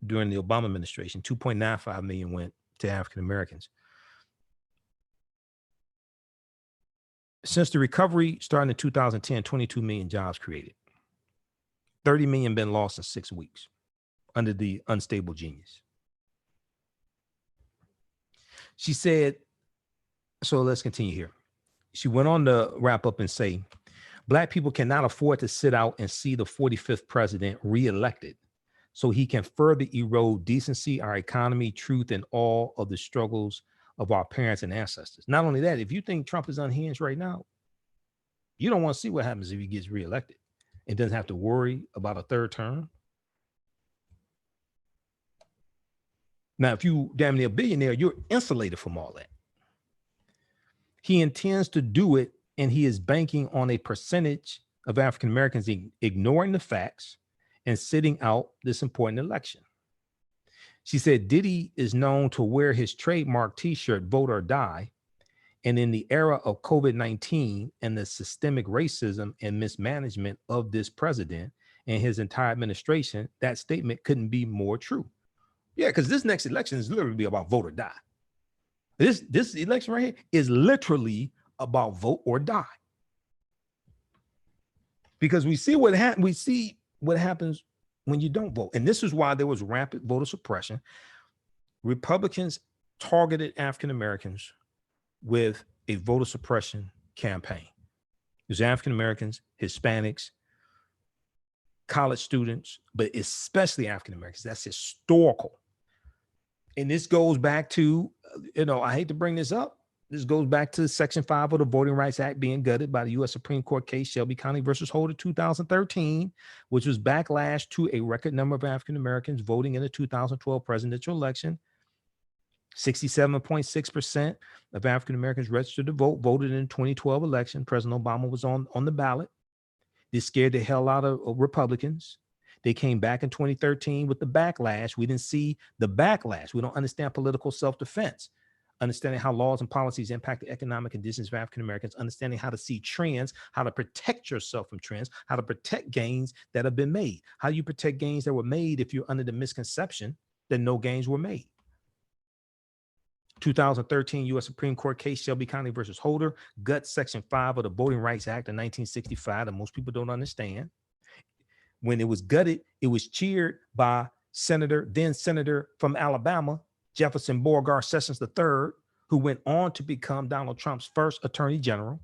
Speaker 1: during the Obama administration. 2.95 million went to African Americans. Since the recovery started in 2010, 22 million jobs created. 30 million been lost in 6 weeks under the unstable genius. She said, so let's continue here. She went on to wrap up and say, Black people cannot afford to sit out and see the 45th president reelected so he can further erode decency, our economy, truth, and all of the struggles of our parents and ancestors. Not only that, if you think Trump is unhinged right now, you don't want to see what happens if he gets reelected and doesn't have to worry about a third term. Now, if you damn near a billionaire, you're insulated from all that. He intends to do it, and he is banking on a percentage of African Americans ignoring the facts and sitting out this important election. She said Diddy is known to wear his trademark t-shirt, vote or die. And in the era of COVID-19 and the systemic racism and mismanagement of this president and his entire administration, that statement couldn't be more true. Yeah, because this next election is literally about vote or die. This election right here is literally about vote or die. Because we see what happens when you don't vote. And this is why there was rampant voter suppression. Republicans targeted African Americans with a voter suppression campaign. There's African Americans, Hispanics, college students, but especially African Americans. That's historical. And this goes back to, I hate to bring this up. This goes back to Section 5 of the Voting Rights Act being gutted by the U.S. Supreme Court case Shelby County versus Holder 2013, which was backlash to a record number of African Americans voting in the 2012 presidential election. 67.6% of African Americans registered to vote, voted in the 2012 election. President Obama was on the ballot. This scared the hell out of Republicans. They came back in 2013 with the backlash. We didn't see the backlash. We don't understand political self-defense, understanding how laws and policies impact the economic conditions of African Americans, understanding how to see trends, how to protect yourself from trends, how to protect gains that have been made. How do you protect gains that were made if you're under the misconception that no gains were made? 2013 U.S. Supreme Court case Shelby County versus Holder guts Section 5 of the Voting Rights Act of 1965 that most people don't understand. When it was gutted, it was cheered by then Senator from Alabama, Jefferson Beauregard Sessions III, who went on to become Donald Trump's first attorney general.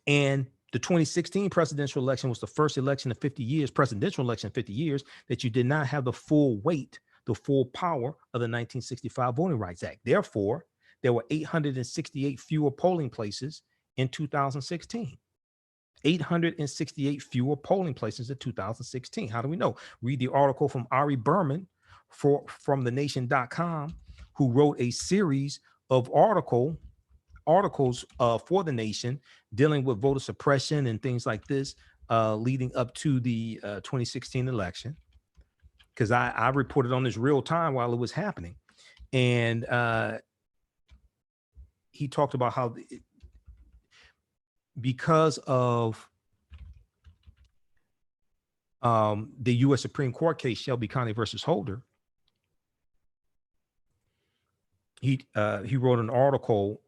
Speaker 1: And the 2016 presidential election was the first election in 50 years, presidential election in 50 years, that you did not have the full weight, the full power of the 1965 Voting Rights Act. Therefore, there were 868 fewer polling places in 2016. 868 fewer polling places in 2016. How do we know? Read the article from Ari Berman from thenation.com, who wrote a series of articles for The Nation dealing with voter suppression and things like this leading up to the 2016 election. Because I reported on this real time while it was happening. And he talked about how because of the U.S. Supreme Court case, Shelby County versus Holder, he wrote an article.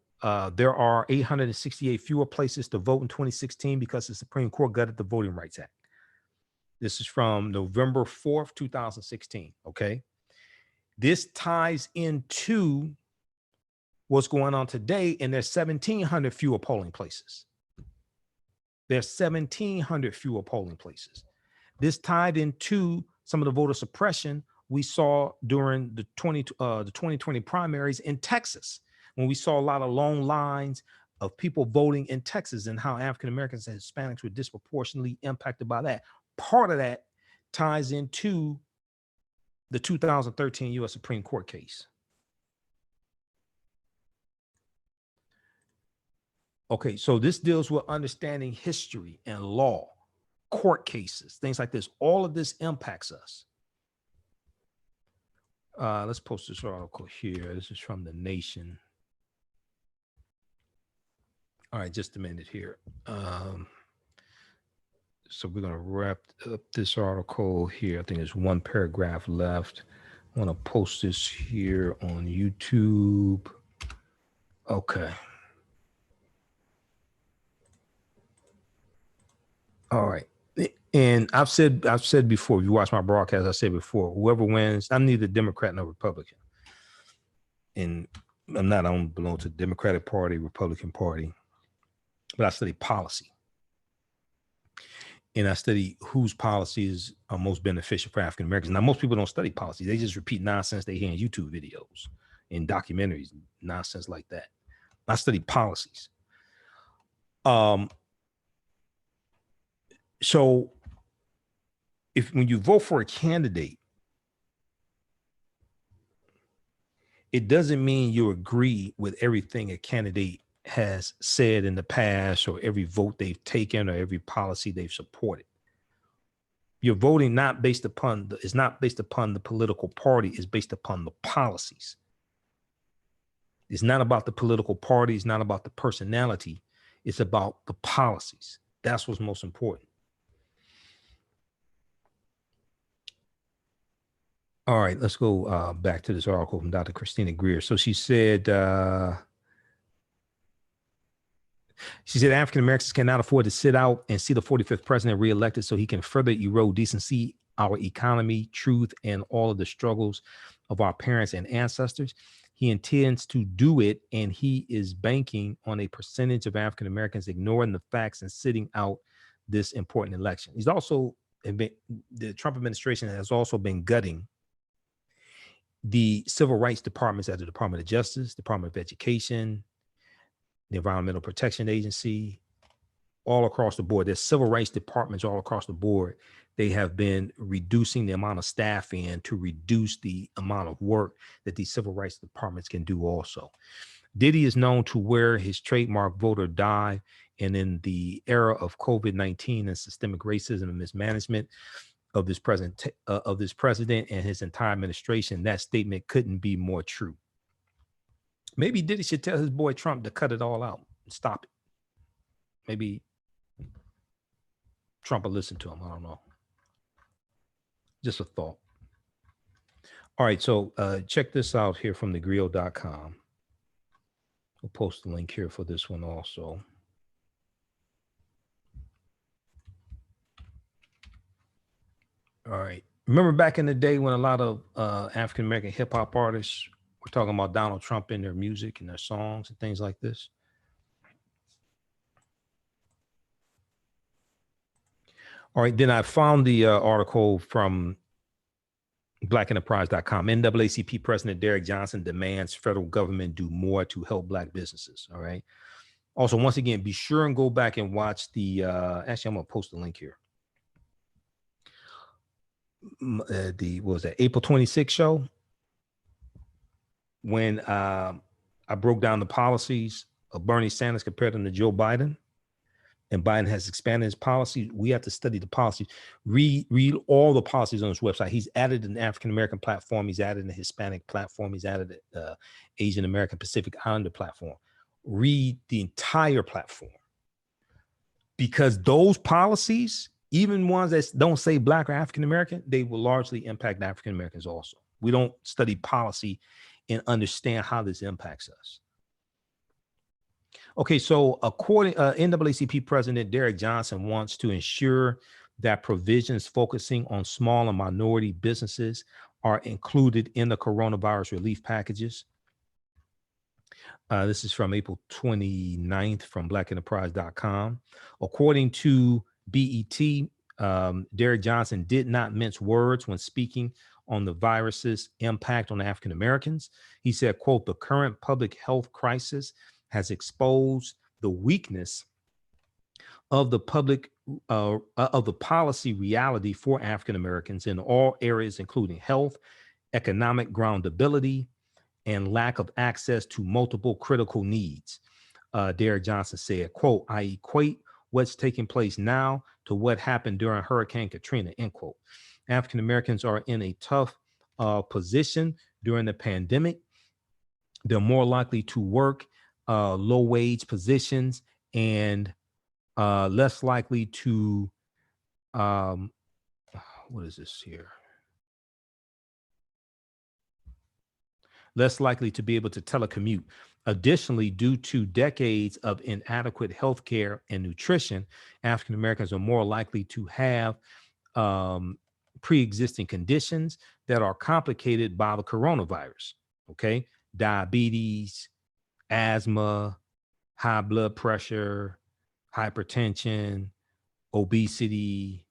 Speaker 1: There are 868 fewer places to vote in 2016 because the Supreme Court gutted the Voting Rights Act. This is from November 4th, 2016. Okay. This ties into what's going on today, and there's 1,700 fewer polling places. There's 1,700 fewer polling places. This tied into some of the voter suppression we saw during the 2020 primaries in Texas, when we saw a lot of long lines of people voting in Texas and how African Americans and Hispanics were disproportionately impacted by that. Part of that ties into the 2013 U.S. Supreme Court case. Okay, so this deals with understanding history and law, court cases, things like this. All of this impacts us. Let's post this article here. This is from The Nation. All right, just a minute here. So we're going to wrap up this article here. I think there's one paragraph left. I want to post this here on YouTube. Okay. All right. And I've said before, if you watch my broadcast, I said before, whoever wins, I'm neither Democrat nor Republican. And I don't belong to the Democratic Party, Republican Party, but I study policy. And I study whose policies are most beneficial for African Americans. Now, most people don't study policy. They just repeat nonsense they hear in YouTube videos and documentaries, nonsense like that. I study policies. So when you vote for a candidate, it doesn't mean you agree with everything a candidate has said in the past, or every vote they've taken, or every policy they've supported. You're voting not based upon it's not based upon the political party, it's based upon the policies. It's not about the political party, it's not about the personality, it's about the policies. That's what's most important. All right, let's go back to this article from Dr. Christina Greer. So she said, African Americans cannot afford to sit out and see the 45th president reelected so he can further erode decency, our economy, truth, and all of the struggles of our parents and ancestors. He intends to do it, and he is banking on a percentage of African Americans ignoring the facts and sitting out this important election. He's also, the Trump administration has also been gutting the civil rights departments at the Department of Justice, Department of Education, the Environmental Protection Agency, all across the board. There's civil rights departments all across the board. They have been reducing the amount of staff in to reduce the amount of work that these civil rights departments can do also. Diddy is known to wear his trademark vote or die. And in the era of COVID-19 and systemic racism and mismanagement of this president and his entire administration, that statement couldn't be more true. Maybe Diddy should tell his boy Trump to cut it all out and stop it. Maybe Trump will listen to him. I don't know. Just a thought. All right, so check this out here from thegrio.com. We'll post the link here for this one also. All right. Remember back in the day when a lot of African-American hip hop artists were talking about Donald Trump in their music and their songs and things like this? All right. Then I found the article from blackenterprise.com. NAACP President Derek Johnson demands federal government do more to help Black businesses. All right. Also, once again, be sure and go back and watch the, actually, I'm going to post the link here. What was that, April 26th show, when I broke down the policies of Bernie Sanders, compared them to Joe Biden, and Biden has expanded his policy. We have to study the policies, read all the policies on his website. He's added an African-American platform. He's added a Hispanic platform. He's added an Asian American Pacific Islander platform. Read the entire platform, because those policies, even ones that don't say Black or African-American, they will largely impact African-Americans also. We don't study policy and understand how this impacts us. Okay, so according NAACP President Derek Johnson wants to ensure that provisions focusing on small and minority businesses are included in the coronavirus relief packages. This is from April 29th from blackenterprise.com. According to BET, Derek Johnson did not mince words when speaking on the virus's impact on African Americans. He said, quote, "The current public health crisis has exposed the weakness of the policy reality for African Americans in all areas, including health, economic groundability, and lack of access to multiple critical needs." Derek Johnson said, quote, "I equate what's taking place now to what happened during Hurricane Katrina," end quote. African Americans are in a tough position during the pandemic. They're more likely to work low wage positions and less likely to, what is this here? Less likely to be able to telecommute. Additionally, due to decades of inadequate health care and nutrition, African Americans are more likely to have pre-existing conditions that are complicated by the coronavirus. Okay, diabetes, asthma, high blood pressure, hypertension, obesity,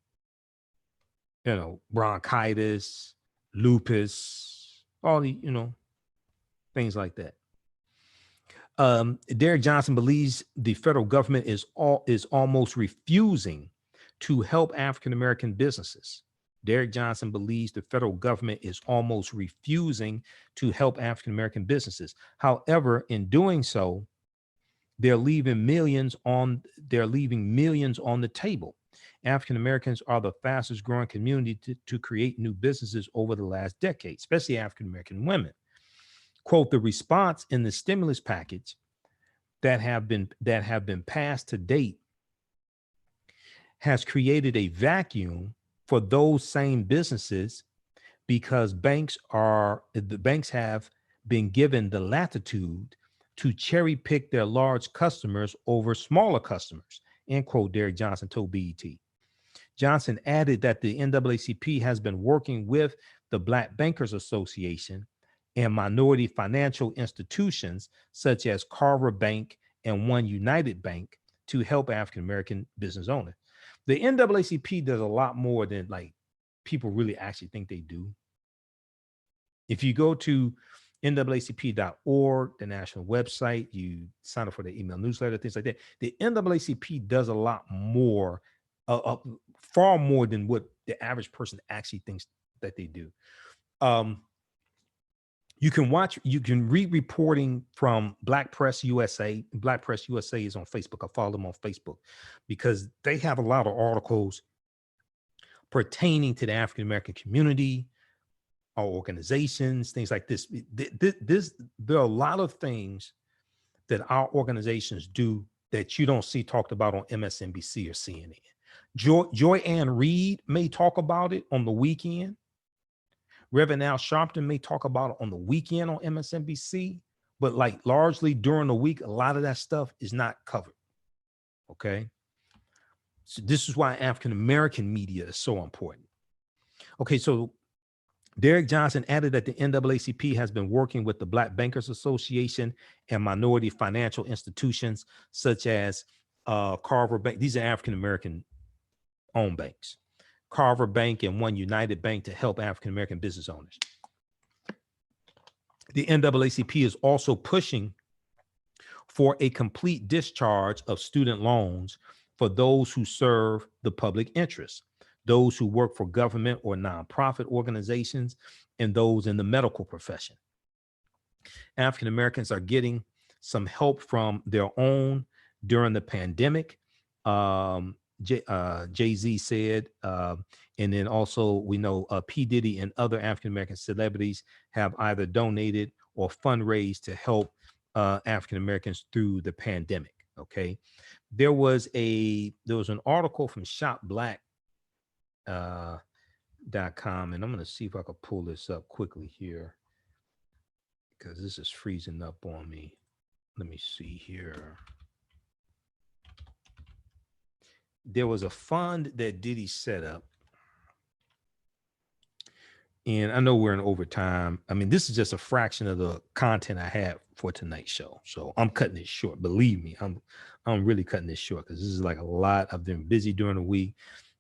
Speaker 1: bronchitis, lupus, all the, things like that. Derek Johnson believes the federal government is almost refusing to help African-American businesses. Derek Johnson believes the federal government is almost refusing to help African-American businesses. However, in doing so, they're leaving millions on the table. African Americans are the fastest growing community to create new businesses over the last decade, especially African American women. Quote, the response in the stimulus package that have been passed to date has created a vacuum for those same businesses because the banks have been given the latitude to cherry pick their large customers over smaller customers, end quote, Derek Johnson told BET. Johnson added that the NAACP has been working with the Black Bankers Association and minority financial institutions such as Carver Bank and One United Bank to help African American business owners. The NAACP does a lot more than like people really actually think they do. If you go to NAACP.org, the national website, you sign up for the email newsletter, things like that. The NAACP does a lot more, far more than what the average person actually thinks that they do. You can read reporting from Black Press USA. Black Press USA is on Facebook. I follow them on Facebook because they have a lot of articles pertaining to the African American community, our organizations, things like this. There are a lot of things that our organizations do that you don't see talked about on MSNBC or CNN. Joy Ann Reed may talk about it on the weekend. Reverend Al Sharpton may talk about it on the weekend on MSNBC, but like largely during the week, a lot of that stuff is not covered. Okay. So this is why African American media is so important. Okay, so Derek Johnson added that the NAACP has been working with the Black Bankers Association and minority financial institutions such as Carver Bank. These are African American owned banks. Carver Bank and One United Bank to help African American business owners. The NAACP is also pushing for a complete discharge of student loans for those who serve the public interest, those who work for government or nonprofit organizations, and those in the medical profession. African Americans are getting some help from their own during the pandemic. Jay-Z said, and then also we know P. Diddy and other African-American celebrities have either donated or fundraised to help African-Americans through the pandemic, okay? There was an article from shopblack.com, and I'm gonna see if I can pull this up quickly here because this is freezing up on me. Let me see here. There was a fund that Diddy set up. And I know we're in overtime. I mean, this is just a fraction of the content I had for tonight's show. So I'm cutting it short. Believe me, I'm really cutting this short because this is like a lot. I've been busy during the week,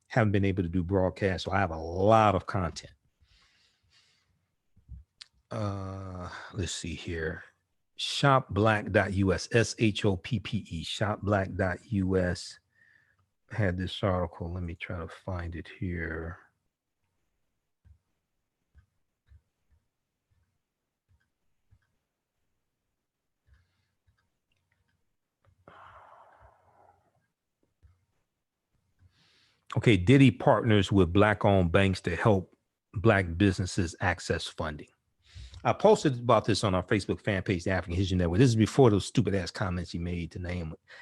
Speaker 1: haven't been able to do broadcasts. So I have a lot of content. Let's see here. Shopblack.us, SHOPPE, shopblack.us. Had this article. Let me try to find it here. Okay, Diddy partners with Black-owned banks to help Black businesses access funding. I posted about this on our Facebook fan page, the African History Network. This is before those stupid ass comments he made to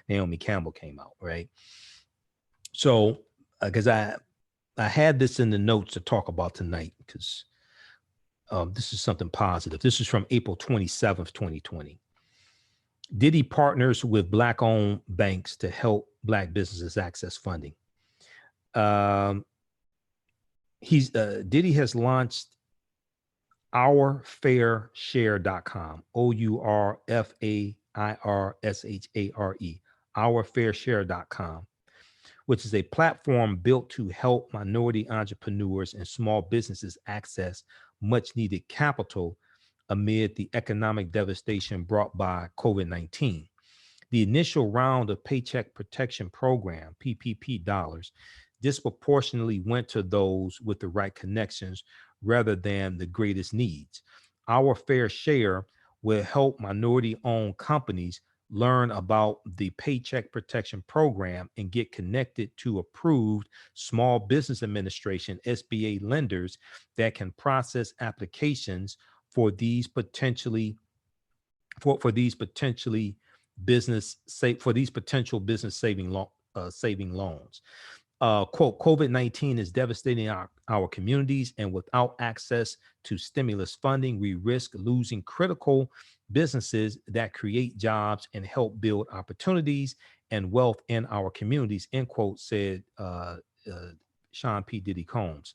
Speaker 1: Naomi Campbell came out, right? So, because I had this in the notes to talk about tonight, because this is something positive. This is from April 27th, 2020. Diddy partners with Black-owned banks to help Black businesses access funding. Diddy has launched ourfairshare.com, OURFAIRSHARE, ourfairshare.com, which is a platform built to help minority entrepreneurs and small businesses access much needed capital amid the economic devastation brought by COVID-19. The initial round of Paycheck Protection Program, PPP dollars, disproportionately went to those with the right connections rather than the greatest needs. Our fair share will help minority-owned companies learn about the Paycheck Protection Program and get connected to approved Small Business Administration SBA lenders that can process applications for these potentially potential business saving loans. Quote, COVID-19 is devastating our communities, and without access to stimulus funding, we risk losing critical businesses that create jobs and help build opportunities and wealth in our communities, end quote, said Sean P. Diddy Combs.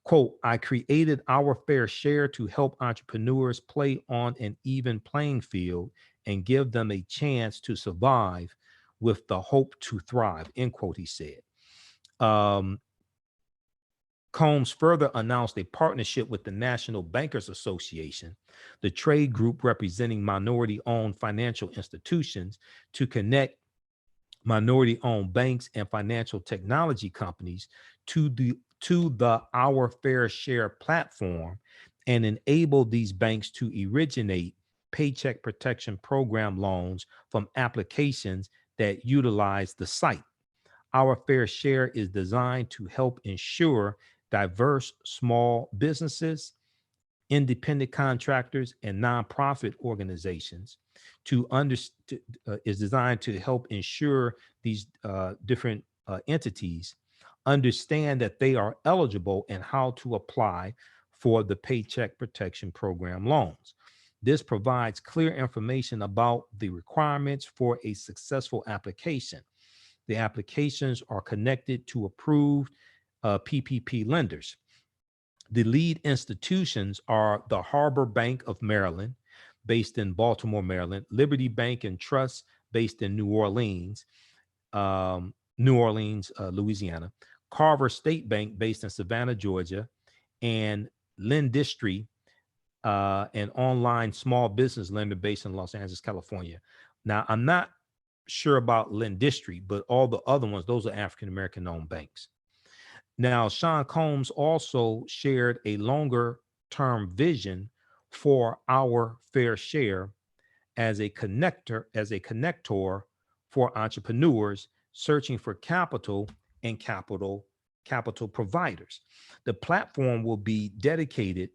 Speaker 1: Quote, I created our fair share to help entrepreneurs play on an even playing field and give them a chance to survive with the hope to thrive, end quote, he said. Combs further announced a partnership with the National Bankers Association, the trade group representing minority-owned financial institutions, to connect minority-owned banks and financial technology companies to the Our Fair Share platform and enable these banks to originate Paycheck Protection Program loans from applications that utilize the site. Our Fair Share is designed to help ensure diverse small businesses, independent contractors, and nonprofit organizations is designed to help ensure these different entities understand that they are eligible and how to apply for the Paycheck Protection Program loans. This provides clear information about the requirements for a successful application. The applications are connected to approved PPP lenders. The lead institutions are the Harbor Bank of Maryland, based in Baltimore, Maryland, Liberty Bank and Trust, based in New Orleans, Louisiana, Carver State Bank, based in Savannah, Georgia, and Lendistry, an online small business lender based in Los Angeles, California. Now, I'm not sure about Lendistry, but all the other ones, those are African-American owned banks. Now, Sean Combs also shared a longer term vision for Our Fair Share as a connector for entrepreneurs searching for capital and capital providers. The platform will be dedicated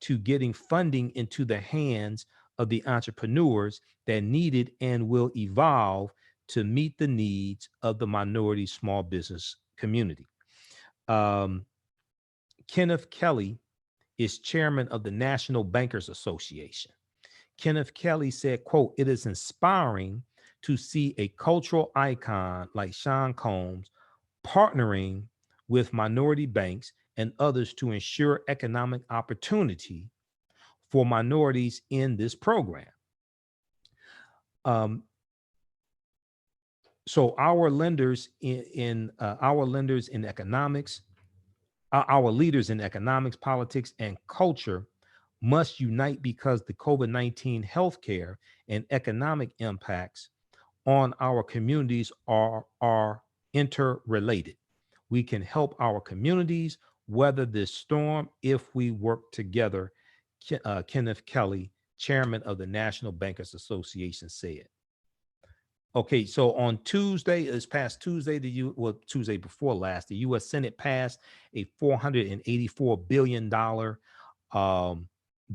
Speaker 1: to getting funding into the hands of the entrepreneurs that need it and will evolve to meet the needs of the minority small business community. Kenneth Kelly is chairman of the National Bankers Association. Kenneth Kelly said, quote, it is inspiring to see a cultural icon like Sean Combs partnering with minority banks and others to ensure economic opportunity for minorities in this program. So our leaders in economics, politics, and culture must unite because the COVID-19 healthcare and economic impacts on our communities are interrelated. We can help our communities weather this storm if we work together, Kenneth Kelly, chairman of the National Bankers Association, said. Okay, so on Tuesday, this past Tuesday, Tuesday before last, the U.S. Senate passed a $484 billion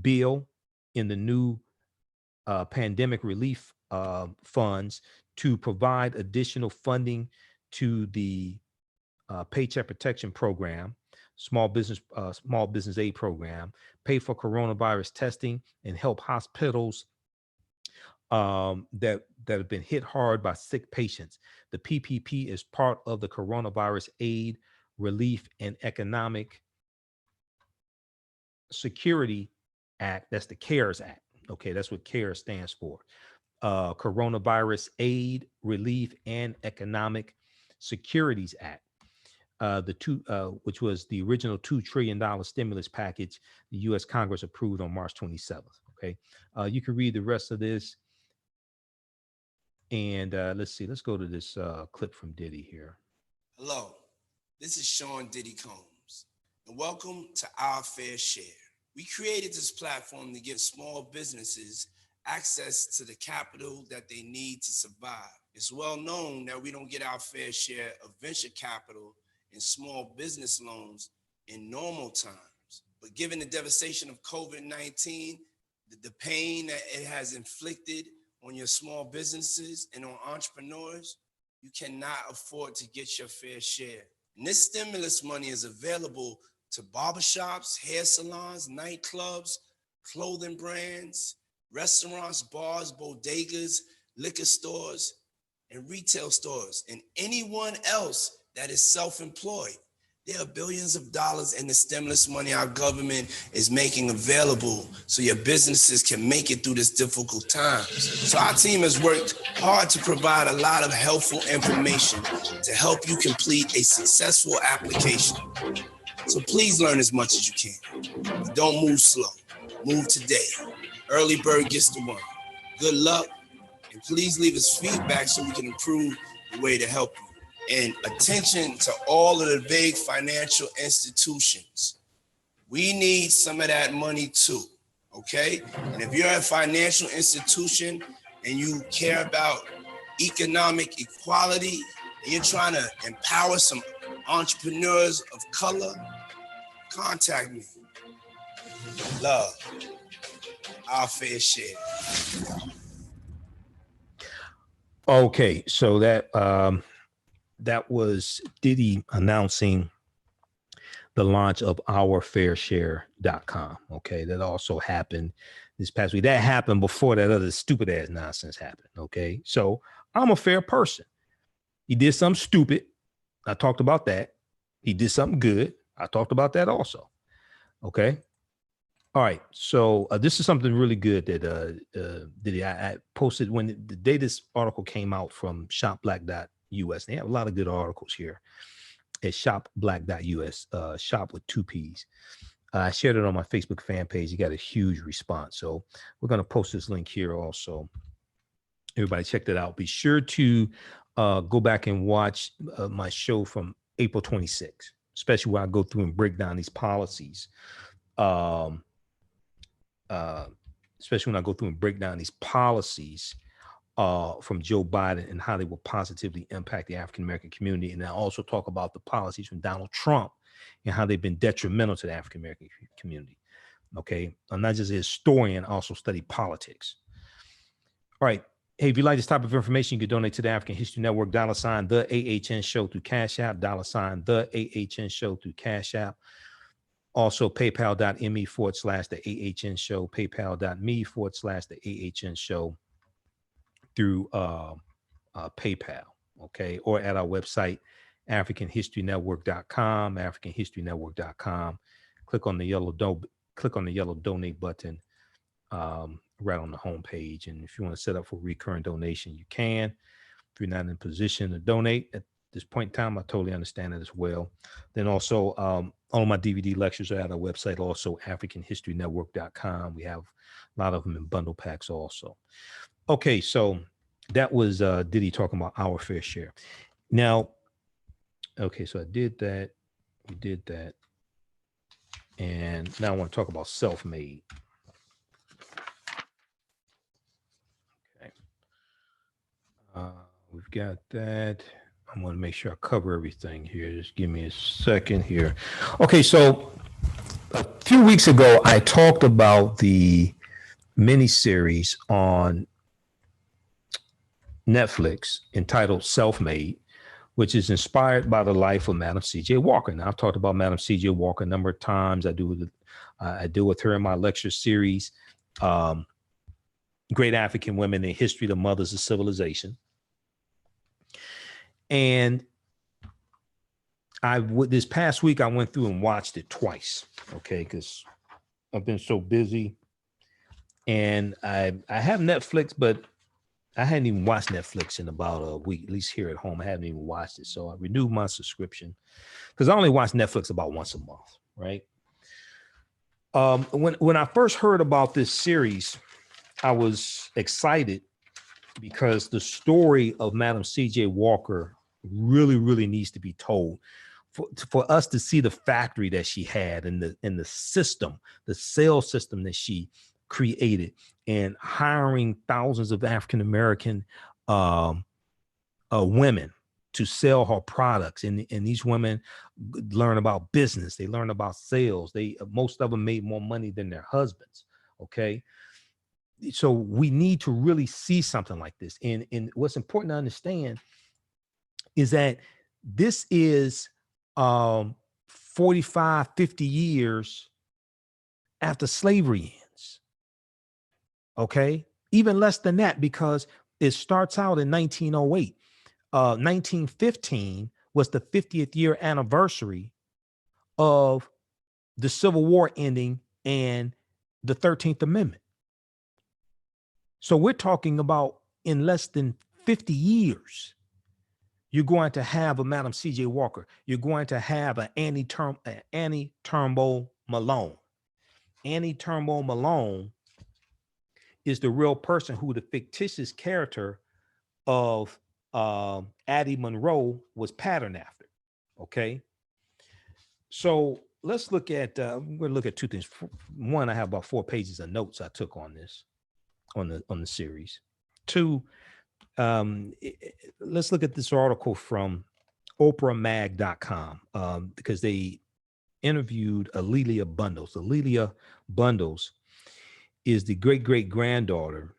Speaker 1: bill in the new pandemic relief funds to provide additional funding to the Paycheck Protection Program, small business aid program, pay for coronavirus testing, and help hospitals that have been hit hard by sick patients. The PPP is part of the Coronavirus Aid, Relief, and Economic Security Act. That's the CARES Act. Okay, that's what CARES stands for. Coronavirus Aid, Relief, and Economic Securities Act. Which was the original $2 trillion stimulus package the U.S. Congress approved on March 27th. Okay, you can read the rest of this. And let's see, let's go to this clip from Diddy here.
Speaker 4: Hello, This is Sean Diddy Combs, and welcome to Our Fair Share. We created this platform to give small businesses access to the capital that they need to survive. It's well known that we don't get our fair share of venture capital and small business loans in normal times. But given the devastation of COVID-19, the pain that it has inflicted on your small businesses and on entrepreneurs, you cannot afford to get your fair share. And this stimulus money is available to barbershops, hair salons, nightclubs, clothing brands, restaurants, bars, bodegas, liquor stores, and retail stores, and anyone else that is self-employed. There are billions of dollars in the stimulus money our government is making available so your businesses can make it through this difficult time. So our team has worked hard to provide a lot of helpful information to help you complete a successful application. So please learn as much as you can. But don't move slow. Move today. Early bird gets the worm. Good luck, and please leave us feedback so we can improve the way to help you. And attention to all of the big financial institutions. We need some of that money too, okay? And if you're a financial institution and you care about economic equality, and you're trying to empower some entrepreneurs of color, contact me. Love, Our Fair Share.
Speaker 1: Okay, so that was Diddy announcing the launch of ourfairshare.com. Okay, that also happened this past week. That happened before that other stupid ass nonsense happened. Okay, so I'm a fair person. He did something stupid. I talked about that. He did something good. I talked about that also. Okay. All right. So this is something really good that Diddy, I posted when the day this article came out from shopblack.us. They have a lot of good articles here at shopblack.us, shop with 2 P's. I shared it on my Facebook fan page. You got a huge response. So we're going to post this link here also. Everybody check that out. Be sure to go back and watch my show from April 26th, especially where I go through and break down these policies. Especially when I go through and break down these policies from Joe Biden and how they will positively impact the African-American community. And I also talk about the policies from Donald Trump and how they've been detrimental to the African-American community. Okay. I'm not just a historian, I also study politics. All right. Hey, if you like this type of information, you can donate to the African History Network, $ the AHN Show through Cash App, $ the AHN Show through Cash App. Also, paypal.me/the AHN Show, paypal.me/the AHN Show through PayPal, okay? Or at our website, AfricanHistoryNetwork.com, AfricanHistoryNetwork.com. Click on the yellow donate button right on the homepage. And if you want to set up for recurring donation, you can. If you're not in a position to donate at this point in time, I totally understand it as well. Then also, all my DVD lectures are at our website, also AfricanHistoryNetwork.com. We have a lot of them in bundle packs also. Okay, so that was Diddy talking about our fair share. Now, okay, so I did that. We did that. And now I want to talk about self-made. Okay. We've got that. I want to make sure I cover everything here. Just give me a second here. Okay, so a few weeks ago, I talked about the miniseries on Netflix entitled Self-Made, which is inspired by the life of Madam C.J. Walker. Now, I've talked about Madam C.J. Walker a number of times. I deal with her in my lecture series, Great African Women in History, the Mothers of Civilization. And this past week, I went through and watched it twice, okay, because I've been so busy. And I have Netflix, but I hadn't even watched Netflix in about a week, at least here at home. I haven't even watched it. So I renewed my subscription because I only watch Netflix about once a month, right? When I first heard about this series, I was excited because the story of Madam C.J. Walker really, really needs to be told for us to see the factory that she had and the system, the sales system that she created, and hiring thousands of African American women to sell her products, and these women learn about business, they learn about sales, most of them made more money than their husbands. Okay, so we need to really see something like this, and what's important to understand is that this is 45, 50 years after slavery ends. Okay, even less than that, because it starts out in 1908. 1915 was the 50th year anniversary of the Civil War ending and the 13th Amendment. So we're talking about in less than 50 years, you're going to have a Madam C.J. Walker. You're going to have an Annie Turnbull Malone. Annie Turnbull Malone is the real person who the fictitious character of Addie Monroe was patterned after. Okay, so let's look at we're going to look at two things. One, I have about 4 pages of notes I took on this, on the series. Two, let's look at this article from oprahmag.com, because they interviewed A'Lelia Bundles. A'Lelia Bundles is the great-great-granddaughter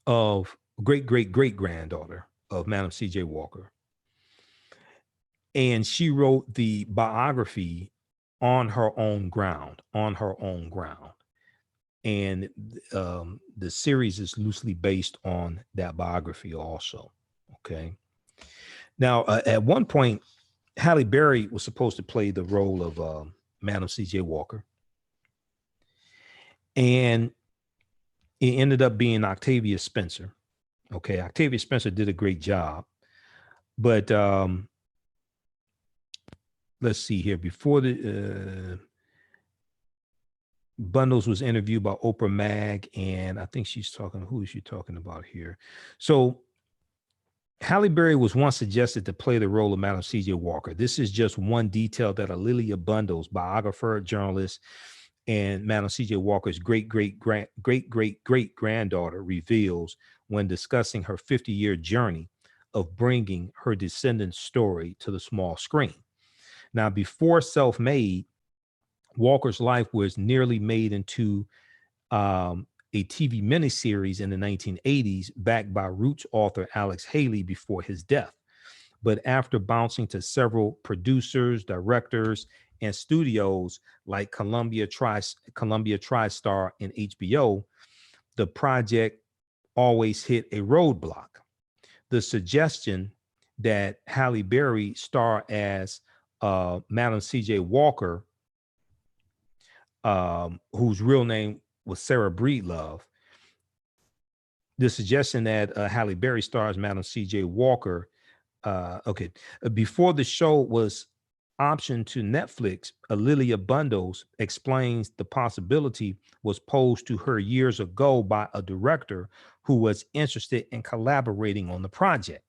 Speaker 1: of great-great-great-granddaughter of Madam C.J. Walker. And she wrote the biography on her own ground. And the series is loosely based on that biography also. Okay. Now, at one point, Halle Berry was supposed to play the role of Madam C.J. Walker. And it ended up being Octavia Spencer. Okay. Octavia Spencer did a great job. But let's see here. Before the Bundles was interviewed by Oprah Mag, and I think she's talking, who is she talking about here? So Halle Berry was once suggested to play the role of Madam C.J. Walker. This is just one detail that A'Lelia Bundles, biographer, journalist, and Madam C.J. Walker's great-great-great-great-granddaughter reveals when discussing her 50-year journey of bringing her descendants' story to the small screen. Now, before Self-Made, Walker's life was nearly made into a TV miniseries in the 1980s, backed by Roots author Alex Haley before his death. But after bouncing to several producers, directors, and studios like Columbia TriStar, and HBO, the project always hit a roadblock. The suggestion that Halle Berry star as Madam C.J. Walker, whose real name was Sarah Breedlove, the suggestion that Halle Berry stars Madam C.J. Walker, before the show was optioned to Netflix, A'Lelia Bundles explains the possibility was posed to her years ago by a director who was interested in collaborating on the project.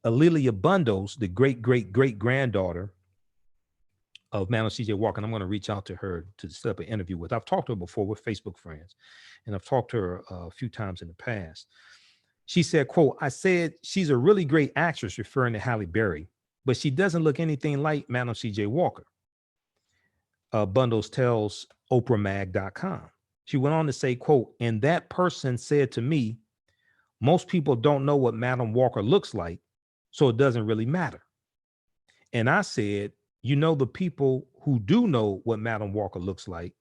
Speaker 1: A'Lelia Bundles, the great-great-great-granddaughter of Madam C.J. Walker, and I'm going to reach out to her to set up an interview with. I've talked to her before, with Facebook friends, and I've talked to her a few times in the past. She said, quote, "I said she's a really great actress," referring to Halle Berry, "but she doesn't look anything like Madam C.J. Walker." Bundles tells OprahMag.com. She went on to say, quote, "And that person said to me, most people don't know what Madam Walker looks like, so it doesn't really matter. And I said, you know, the people who do know what Madam Walker looks like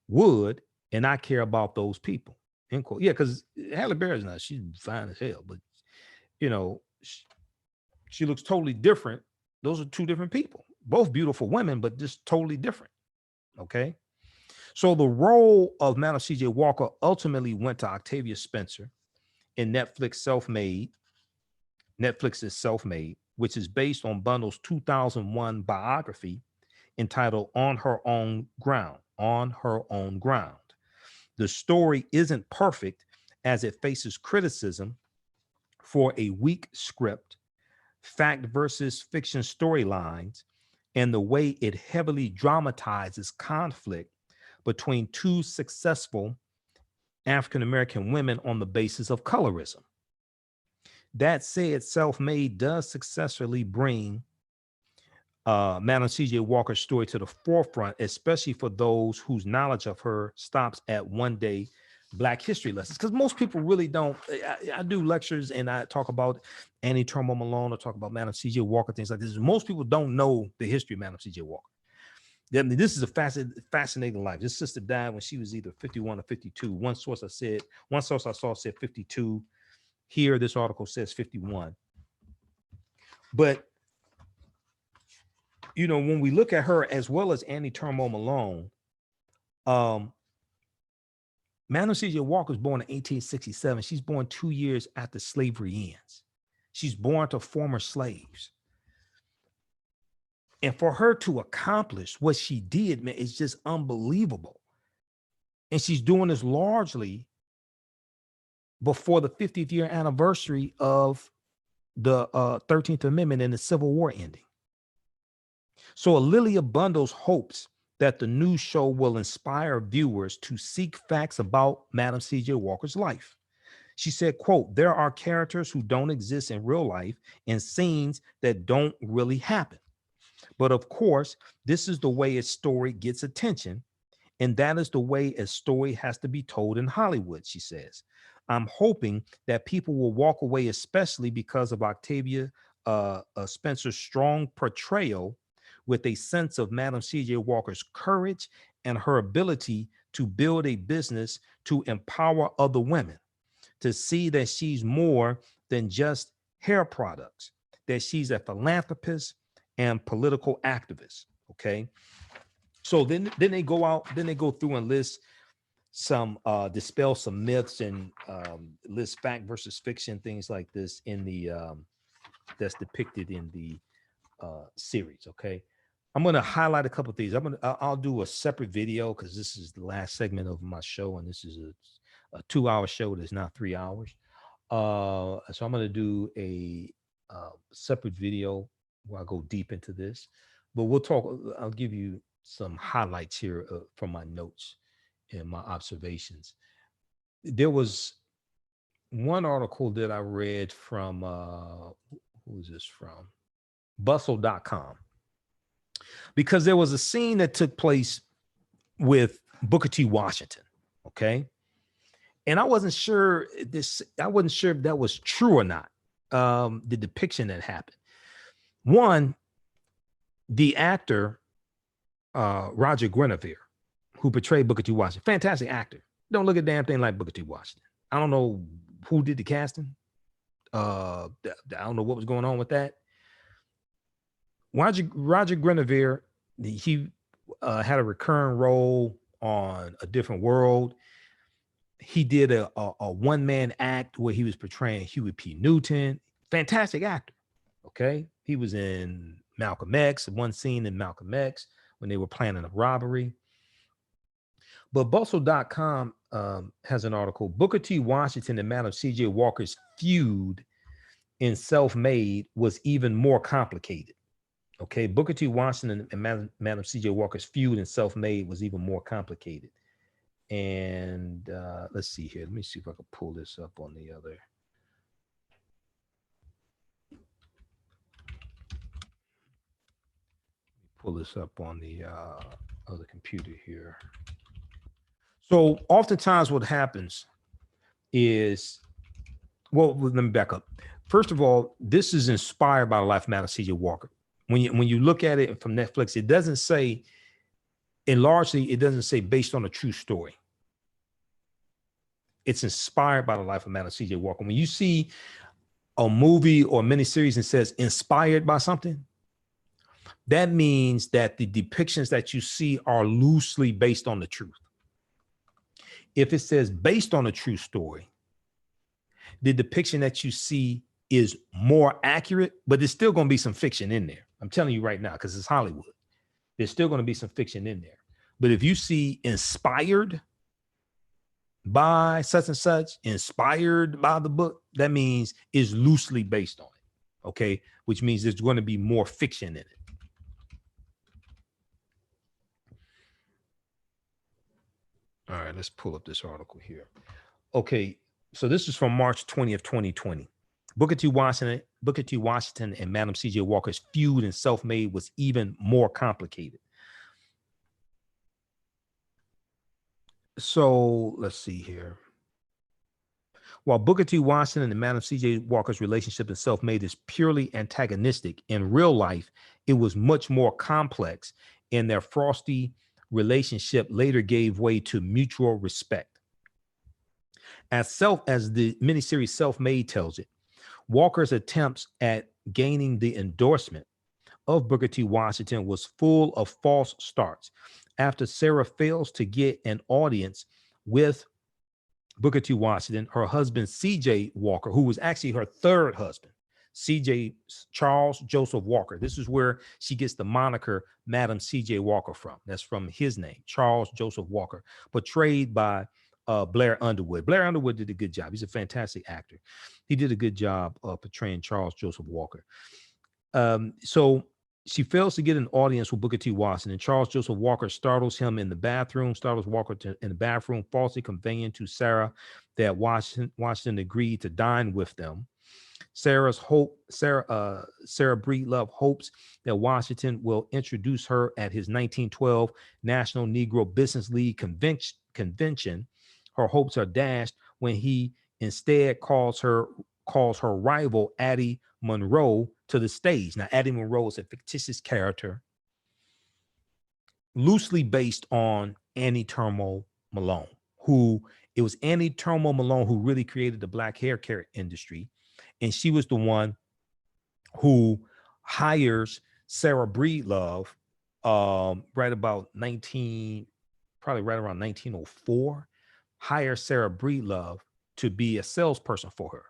Speaker 1: would, and I care about those people." End quote. Yeah, because Halle Berry's not, she's fine as hell, but you know, she looks totally different. Those are two different people, both beautiful women, but just totally different. Okay. So the role of Madam C.J. Walker ultimately went to Octavia Spencer in Netflix's Self-Made, which is based on Bundles' 2001 biography entitled On Her Own Ground. The story isn't perfect, as it faces criticism for a weak script, fact versus fiction storylines, and the way it heavily dramatizes conflict between two successful African-American women on the basis of colorism. That said, Self-Made does successfully bring Madam C.J. Walker's story to the forefront, especially for those whose knowledge of her stops at one-day Black history lessons. Because most people really don't. I do lectures and I talk about Annie Turnbull Malone, or talk about Madam C.J. Walker, things like this. Most people don't know the history of Madam C.J. Walker. I mean, this is a fascinating life. This sister died when she was either 51 or 52. One source I saw said 52. Here, this article says 51. But you know, when we look at her as well as Annie Turnbull Malone, Madam C.J. Walker was born in 1867. She's born 2 years after slavery ends. She's born to former slaves. And for her to accomplish what she did, man, is just unbelievable. And she's doing this largely before the 50th year anniversary of the 13th Amendment and the Civil War ending. So Lilia Bundles hopes that the new show will inspire viewers to seek facts about Madam C.J. Walker's life. She said, quote, "There are characters who don't exist in real life and scenes that don't really happen. But of course, this is the way a story gets attention, and that is the way a story has to be told in Hollywood," she says. "I'm hoping that people will walk away, especially because of Octavia Spencer's strong portrayal, with a sense of Madam C.J. Walker's courage and her ability to build a business to empower other women, to see that she's more than just hair products, that she's a philanthropist and political activist." Okay. So then they go through and list some, dispel some myths and list fact versus fiction, things like this in the, that's depicted in the series. Okay. I'm going to highlight a couple of things. I'll do a separate video because this is the last segment of my show, and this is a 2-hour show that's not 3 hours. So I'm going to do a separate video where I go deep into this, but I'll give you some highlights here from my notes and my observations. There was one article that I read from, who is this from? Bustle.com. Because there was a scene that took place with Booker T. Washington, okay? And I wasn't sure if that was true or not, the depiction that happened. One, the actor, Roger Guinevere, who portrayed Booker T. Washington, fantastic actor. Don't look a damn thing like Booker T. Washington. I don't know who did the casting. I don't know what was going on with that. Roger Guinevere, he had a recurring role on A Different World. He did a one-man act where he was portraying Huey P. Newton. Fantastic actor. Okay. He was in Malcolm X, one scene in Malcolm X when they were planning a robbery. But Bustle.com has an article, Booker T. Washington and Madam C.J. Walker's feud in Self-Made was even more complicated. Okay, Booker T. Washington and Madam C.J. Walker's feud in Self-Made was even more complicated. And let's see here. Let me see if I can pull this up on the other. Pull this up on the other computer here. So oftentimes what happens is, well, let me back up. First of all, this is inspired by the life of Madam C.J. Walker. When you look at it from Netflix, it doesn't say, and largely it doesn't say based on a true story. It's inspired by the life of Madam C.J. Walker. When you see a movie or miniseries and says inspired by something, that means that the depictions that you see are loosely based on the truth. If it says based on a true story, the depiction that you see is more accurate, but there's still going to be some fiction in there. I'm telling you right now, because it's Hollywood. There's still going to be some fiction in there. But if you see inspired by such and such, inspired by the book, that means it's loosely based on it. okay, which means there's going to be more fiction in it. All right, let's pull up this article here. Okay, so this is from March 20th, 2020. Booker T. Washington and Madam C.J. Walker's feud in Self-Made was even more complicated. So let's see here. While Booker T. Washington and Madam C.J. Walker's relationship in Self-Made is purely antagonistic, in real life, it was much more complex, and their frosty relationship later gave way to mutual respect. As the miniseries Self-Made tells it, Walker's attempts at gaining the endorsement of Booker T. Washington was full of false starts. After Sarah fails to get an audience with Booker T. Washington, her husband, C.J. Walker, who was actually her third husband, C.J. Charles Joseph Walker. This is where she gets the moniker Madam C.J. Walker from. That's from his name, Charles Joseph Walker, portrayed by Blair Underwood. Blair Underwood did a good job. He's a fantastic actor. He did a good job portraying Charles Joseph Walker. So she fails to get an audience with Booker T. Washington. Charles Joseph Walker startles Walker in the bathroom, falsely conveying to Sarah that Washington agreed to dine with them. Sarah Breedlove hopes that Washington will introduce her at his 1912 National Negro Business League convention. Her hopes are dashed when he instead calls her rival Addie Monroe to the stage. Now, Addie Monroe is a fictitious character loosely based on Annie Turnbull Malone, it was Annie Turnbull Malone who really created the black hair care industry. And she was the one who hires Sarah Breedlove right around 1904, hires Sarah Breedlove to be a salesperson for her.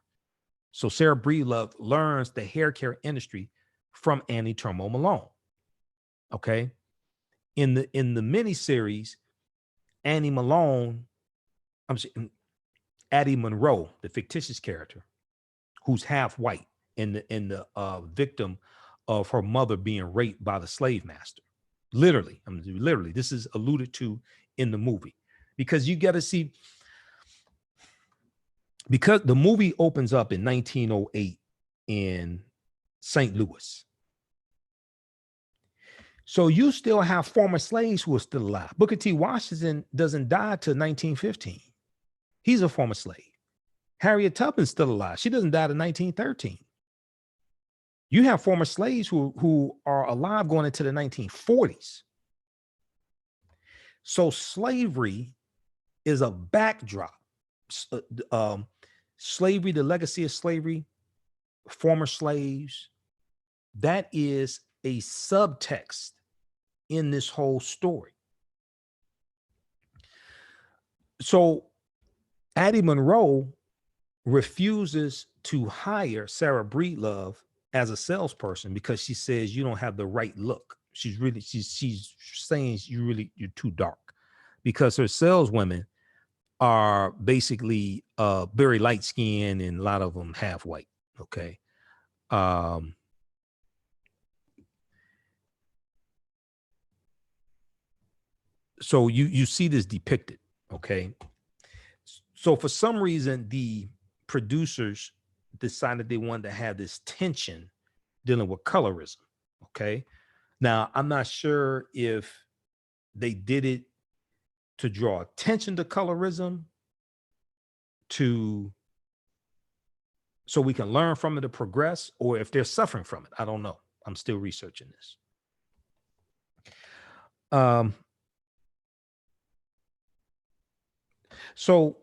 Speaker 1: So Sarah Breedlove learns the hair care industry from Annie Turnbull Malone. Okay. In the miniseries, Addie Monroe, the fictitious character, who's half white and the victim of her mother being raped by the slave master. Literally, this is alluded to in the movie, because you got to see, because the movie opens up in 1908 in St. Louis. So you still have former slaves who are still alive. Booker T. Washington doesn't die till 1915. He's a former slave. Harriet Tubman's still alive. She doesn't die till 1913. You have former slaves who are alive going into the 1940s. So slavery is a backdrop. Slavery, the legacy of slavery, former slaves, that is a subtext in this whole story. So Addie Monroe refuses to hire Sarah Breedlove as a salesperson because she says you don't have the right look. She's saying you're too dark, because her saleswomen are basically very light skinned and a lot of them half white. Okay. So you see this depicted. Okay. So for some reason, the producers decided they wanted to have this tension dealing with colorism. Okay. Now, I'm not sure if they did it to draw attention to colorism, so we can learn from it to progress, or if they're suffering from it. I don't know. I'm still researching this. So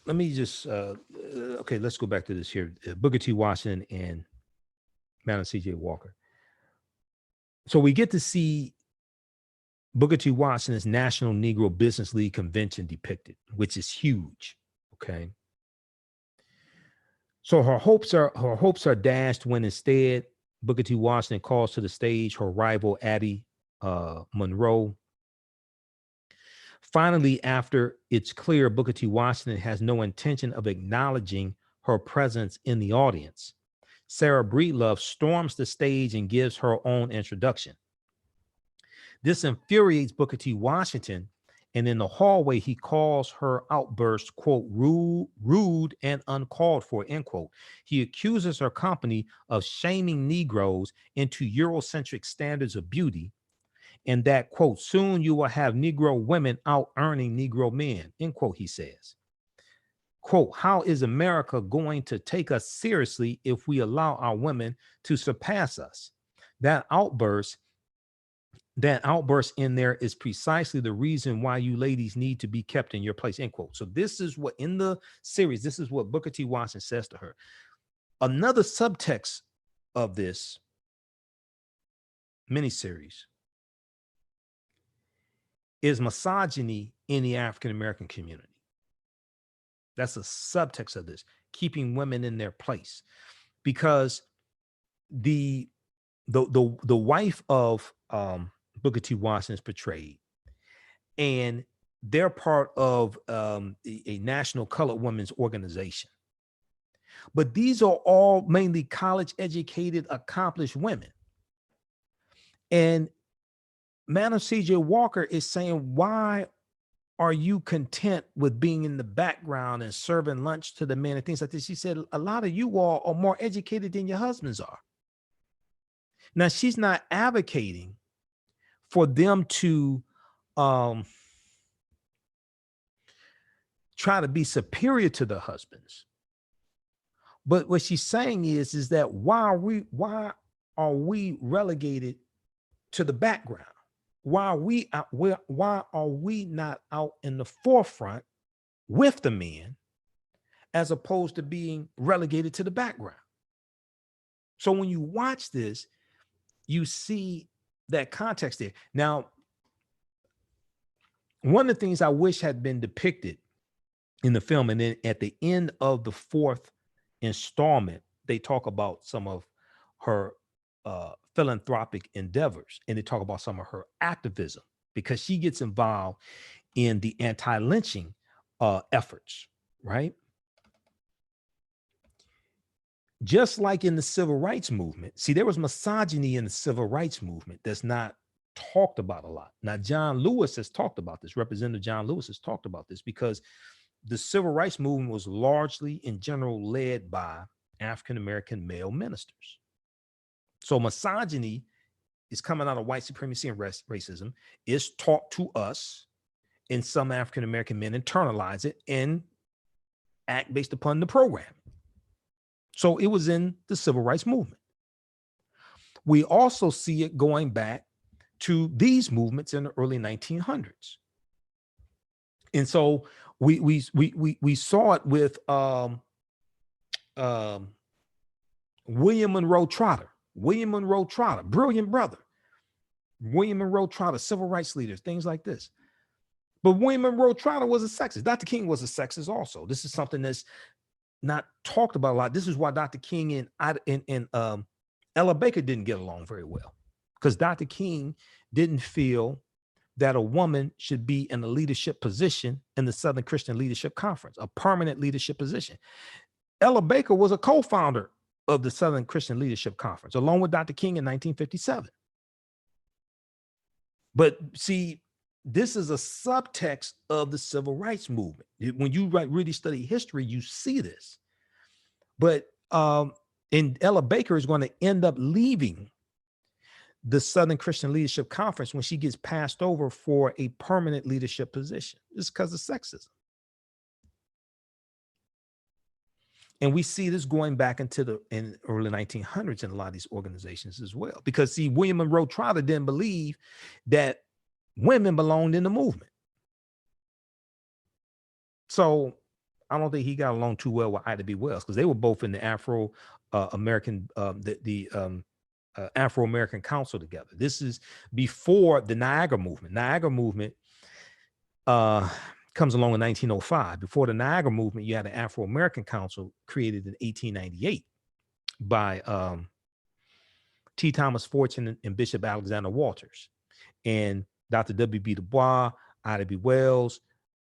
Speaker 1: let me just, okay, let's go back to this here. Booker T. Washington and Madam C.J. Walker. So we get to see Booker T. Washington's National Negro Business League convention depicted, which is huge. Okay. So her hopes are dashed when instead Booker T. Washington calls to the stage her rival Addie Monroe. Finally, after it's clear Booker T. Washington has no intention of acknowledging her presence in the audience, Sarah Breedlove storms the stage and gives her own introduction. This infuriates Booker T. Washington, and in the hallway, he calls her outburst, quote, rude and uncalled for, end quote. He accuses her company of shaming Negroes into Eurocentric standards of beauty, and that, quote, soon you will have Negro women out earning Negro men, end quote, he says. Quote, how is America going to take us seriously if we allow our women to surpass us? That outburst in there is precisely the reason why you ladies need to be kept in your place, end quote. So this is what, in the series, this is what Booker T. Washington says to her. Another subtext of this miniseries is misogyny in the African-American community. That's a subtext of this, keeping women in their place, because the wife of Booker T. Washington is portrayed, and they're part of a national colored women's organization. But these are all mainly college-educated, accomplished women. And Madam C.J. Walker is saying, why are you content with being in the background and serving lunch to the men and things like this? She said, a lot of you all are more educated than your husbands are. Now, she's not advocating for them to try to be superior to their husbands. But what she's saying is that why are we relegated to the background? Why are we not out in the forefront with the men, as opposed to being relegated to the background? So when you watch this, you see that context there. Now, one of the things I wish had been depicted in the film, and then at the end of the fourth installment, they talk about some of her philanthropic endeavors, and they talk about some of her activism, because she gets involved in the anti-lynching efforts, right? Just like in the civil rights movement. See, there was misogyny in the civil rights movement that's not talked about a lot. Now, John Lewis has talked about this. Representative John Lewis has talked about this, because the civil rights movement was largely, in general, led by African-American male ministers. So misogyny is coming out of white supremacy and racism, is taught to us, and some African-American men internalize it and act based upon the program. So it was in the civil rights movement. We also see it going back to these movements in the early 1900s. And so we saw it with William Monroe Trotter. William Monroe Trotter, brilliant brother. William Monroe Trotter, civil rights leaders, things like this. But William Monroe Trotter was a sexist. Dr. King was a sexist also. This is something that's not talked about a lot. This is why Dr. King and Ella Baker didn't get along very well, because Dr. King didn't feel that a woman should be in a leadership position in the Southern Christian Leadership Conference, a permanent leadership position. Ella Baker was a co-founder of the Southern Christian Leadership Conference, along with Dr. King in 1957. But see, this is a subtext of the civil rights movement. When you really study history, you see this. But and Ella Baker is going to end up leaving the Southern Christian Leadership Conference when she gets passed over for a permanent leadership position. It's because of sexism. And we see this going back into the early 1900s in a lot of these organizations as well. Because see, William Monroe Trotter didn't believe that women belonged in the movement. So I don't think he got along too well with Ida B. Wells, because they were both in the Afro-American, Afro-American Council together. This is before the Niagara movement. Niagara movement comes along in 1905. Before the Niagara movement, you had an Afro-American Council created in 1898 by T. Thomas Fortune and Bishop Alexander Walters. And Dr. W.B. Du Bois, Ida B. Wells,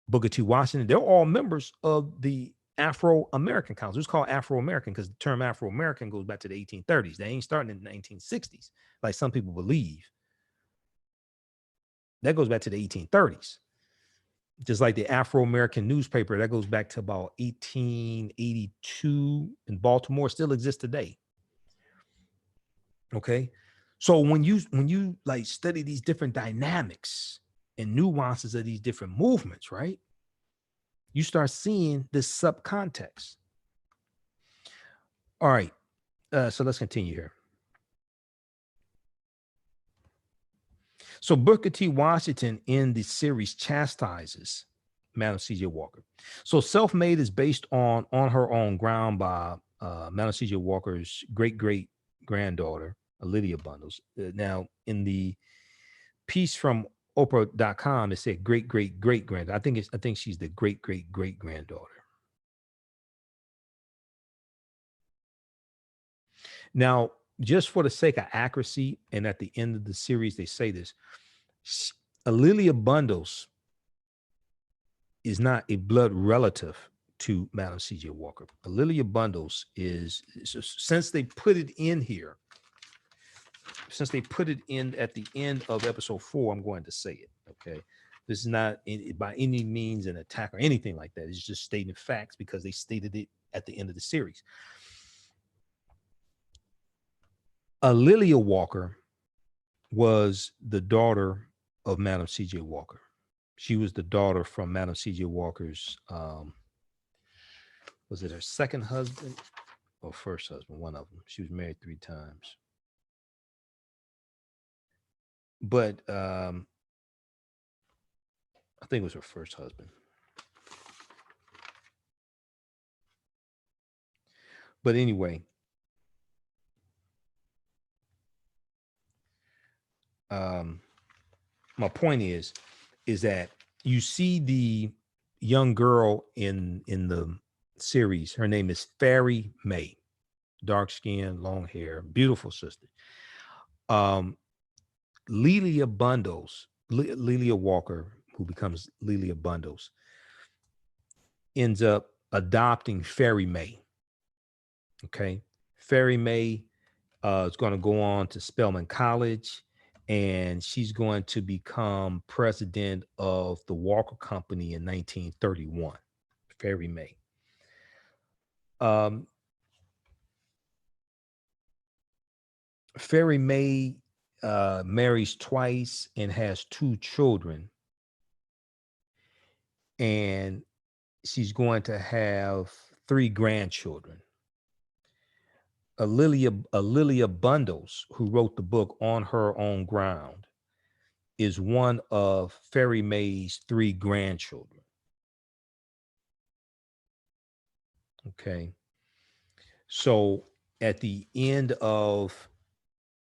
Speaker 1: Booker T. Washington, they're all members of the Afro-American council. It's called Afro-American because the term Afro-American goes back to the 1830s. They ain't starting in the 1960s, like some people believe. That goes back to the 1830s. Just like the Afro-American newspaper, that goes back to about 1882 in Baltimore, still exists today. Okay. So when you like study these different dynamics and nuances of these different movements, right? You start seeing this subcontext. All right. So let's continue here. So Booker T. Washington in the series chastises Madam C.J. Walker. So Self-Made is based on Her Own Ground by Madam C.J. Walker's great-great-granddaughter, Lydia Bundles. Now, in the piece from Oprah.com, it said great-great-great-granddaughter. I think she's the great-great-great-granddaughter. Now, just for the sake of accuracy, and at the end of the series, they say this, Lilia Bundles is not a blood relative to Madam C.J. Walker. Lilia Bundles is, since they put it in here, since they put it in at the end of episode 4, I'm going to say it, okay? This is not by any means an attack or anything like that. It's just stating facts because they stated it at the end of the series. Lilia Walker was the daughter of Madam C.J. Walker. She was the daughter from Madam C.J. Walker's, was it her second husband or first husband? One of them. She was married 3 times. But I think it was her first husband. But anyway, my point is that you see the young girl in the series. Her name is Fairy May, dark skin, long hair, beautiful sister. Lilia Bundles, Lilia Walker, who becomes Lilia Bundles, ends up adopting Fairy May. Okay, Fairy May is going to go on to Spelman College, and she's going to become president of the Walker Company in 1931. Fairy May. Fairy May marries twice and has 2 children, and she's going to have 3 grandchildren. Lilia Bundles, who wrote the book On Her Own Ground, is one of Fairy May's 3 grandchildren. Okay. So at the end of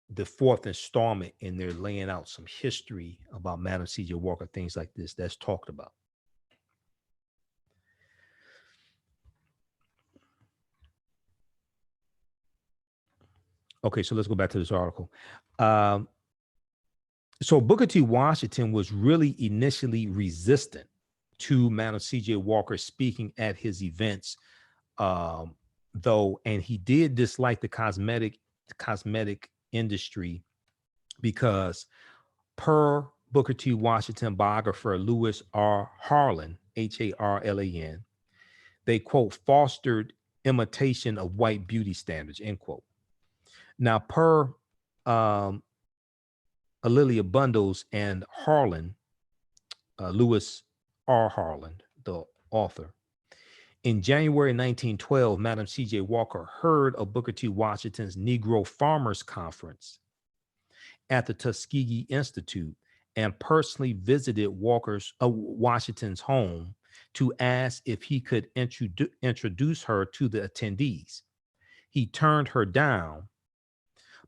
Speaker 1: the 4th installment, and they're laying out some history about Madam C.J. Walker, things like this, that's talked about. Okay, so let's go back to this article. So Booker T. Washington was really initially resistant to Madam C.J. Walker speaking at his events, though, and he did dislike the cosmetic industry because, per Booker T. Washington biographer Lewis R. Harlan, Harlan, they, quote, fostered imitation of white beauty standards, end quote. Now, per Lilia Bundles and Harlan, Lewis R. Harlan, the author, in January 1912, Madam C.J. Walker heard of Booker T. Washington's Negro Farmers Conference at the Tuskegee Institute and personally visited Washington's home to ask if he could introduce her to the attendees. He turned her down,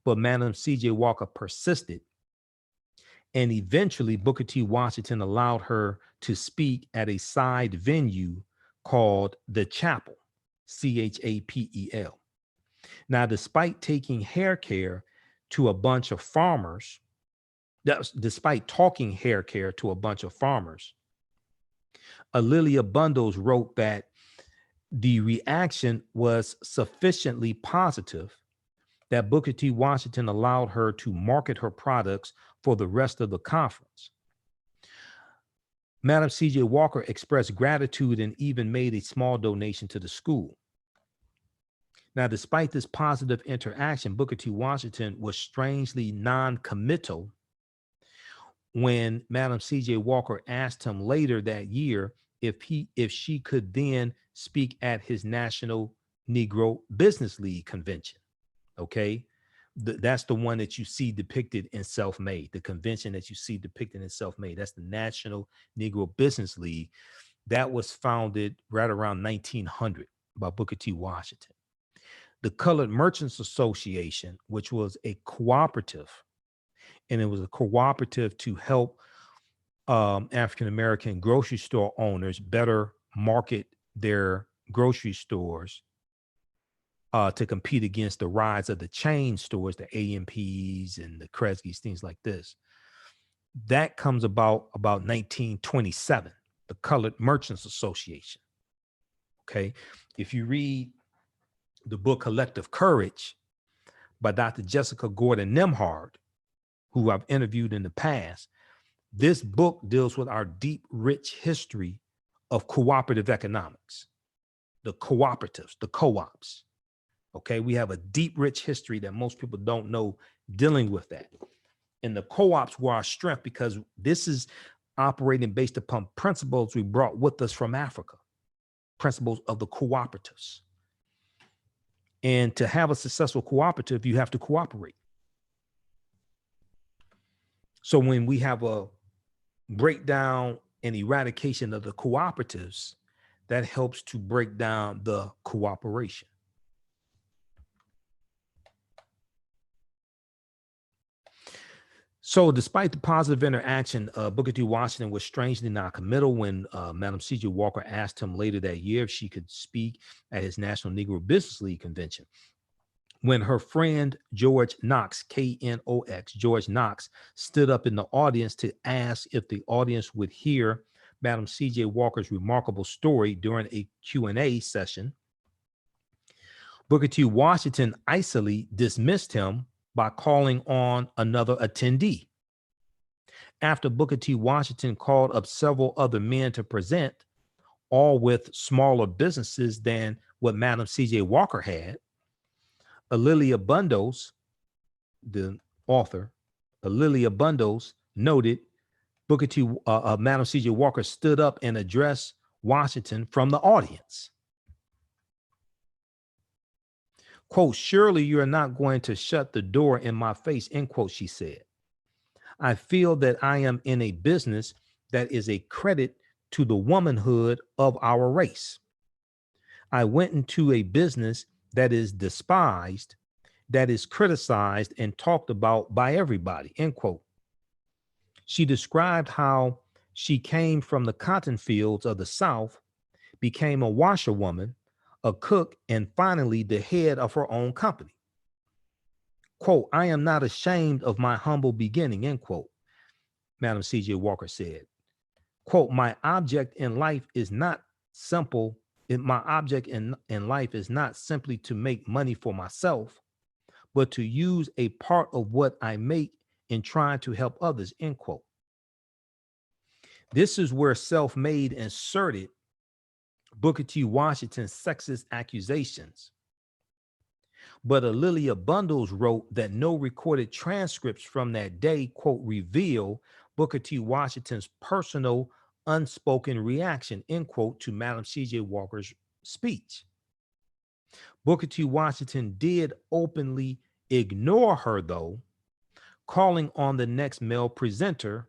Speaker 1: but Madam C.J. Walker persisted, and eventually Booker T. Washington allowed her to speak at a side venue called The Chapel, Chapel. Now, despite taking hair care to a bunch of farmers, Lilia Bundles wrote that the reaction was sufficiently positive that Booker T. Washington allowed her to market her products for the rest of the conference. Madam C.J. Walker expressed gratitude and even made a small donation to the school. Now, despite this positive interaction, Booker T. Washington was strangely non-committal when Madam C.J. Walker asked him later that year if she could then speak at his National Negro Business League convention. Okay, that's the one that you see depicted in Self-Made, the convention that you see depicted in Self-Made. That's the National Negro Business League that was founded right around 1900 by Booker T. Washington. The Colored Merchants Association, which was a cooperative, and it was a cooperative to help African-American grocery store owners better market their grocery stores to compete against the rise of the chain stores, the AMPs and the Kresge's, things like this. That comes about 1927, the Colored Merchants Association. Okay, if you read the book Collective Courage by Dr. Jessica Gordon Nemhard, who I've interviewed in the past, this book deals with our deep, rich history of cooperative economics, the cooperatives, the co-ops. Okay, we have a deep, rich history that most people don't know dealing with that. And the co-ops were our strength because this is operating based upon principles we brought with us from Africa, principles of the cooperatives. And to have a successful cooperative, you have to cooperate. So when we have a breakdown and eradication of the cooperatives, that helps to break down the cooperation. So despite the positive interaction, Booker T. Washington was strangely non-committal when Madam C.J. Walker asked him later that year if she could speak at his National Negro Business League convention. When her friend George Knox, K-N-O-X, George Knox, stood up in the audience to ask if the audience would hear Madam C.J. Walker's remarkable story during a Q&A session, Booker T. Washington icily dismissed him by calling on another attendee. After Booker T. Washington called up several other men to present, all with smaller businesses than what Madam C.J. Walker had, Alilia Bundos, the author, Alilia Bundos noted Booker T. Madam C.J. Walker stood up and addressed Washington from the audience. Quote, "Surely you are not going to shut the door in my face," end quote, she said. "I feel that I am in a business that is a credit to the womanhood of our race. I went into a business that is despised, that is criticized and talked about by everybody," end quote. She described how she came from the cotton fields of the South, became a washerwoman, a cook, and finally the head of her own company. Quote, "I am not ashamed of my humble beginning," end quote, Madam C.J. Walker said. Quote, "My object in life is not simple. My object in life is not simply to make money for myself, but to use a part of what I make in trying to help others," end quote. This is where Self-Made inserted Booker T. Washington's sexist accusations. But Alilia Bundos wrote that no recorded transcripts from that day, quote, "reveal Booker T. Washington's personal unspoken reaction," end quote, to Madam C.J. Walker's speech. Booker T. Washington did openly ignore her, though, calling on the next male presenter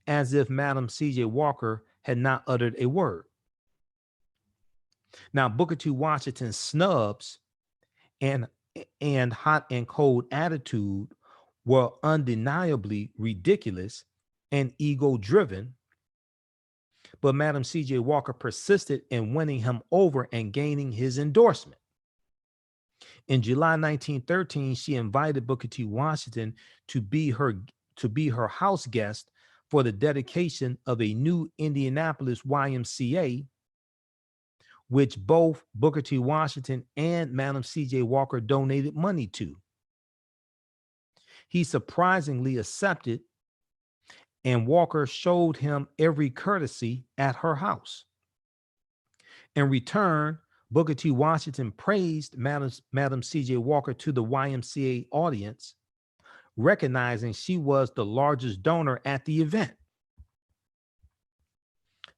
Speaker 1: as if Madam C.J. Walker had not uttered a word. Now, Booker T. Washington's snubs and hot and cold attitude were undeniably ridiculous and ego-driven, but Madam C.J. Walker persisted in winning him over and gaining his endorsement. In July 1913, she invited Booker T. Washington to be her house guest for the dedication of a new Indianapolis YMCA, which both Booker T. Washington and Madam C.J. Walker donated money to. He surprisingly accepted, and Walker showed him every courtesy at her house. In return, Booker T. Washington praised Madam C.J. Walker to the YMCA audience, recognizing she was the largest donor at the event.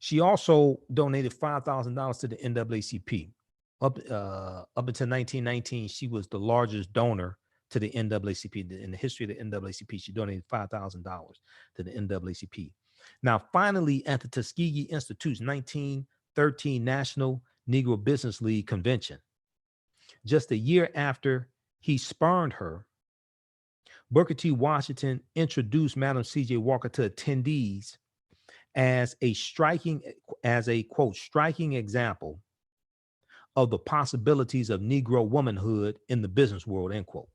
Speaker 1: She also donated $5,000 to the NAACP. Up until 1919, she was the largest donor to the NAACP. In the history of the NAACP, she donated $5,000 to the NAACP. Now, finally, at the Tuskegee Institute's 1913 National Negro Business League Convention, just a year after he spurned her, Booker T. Washington introduced Madam C.J. Walker to attendees as a quote, striking example of the possibilities of Negro womanhood in the business world, end quote.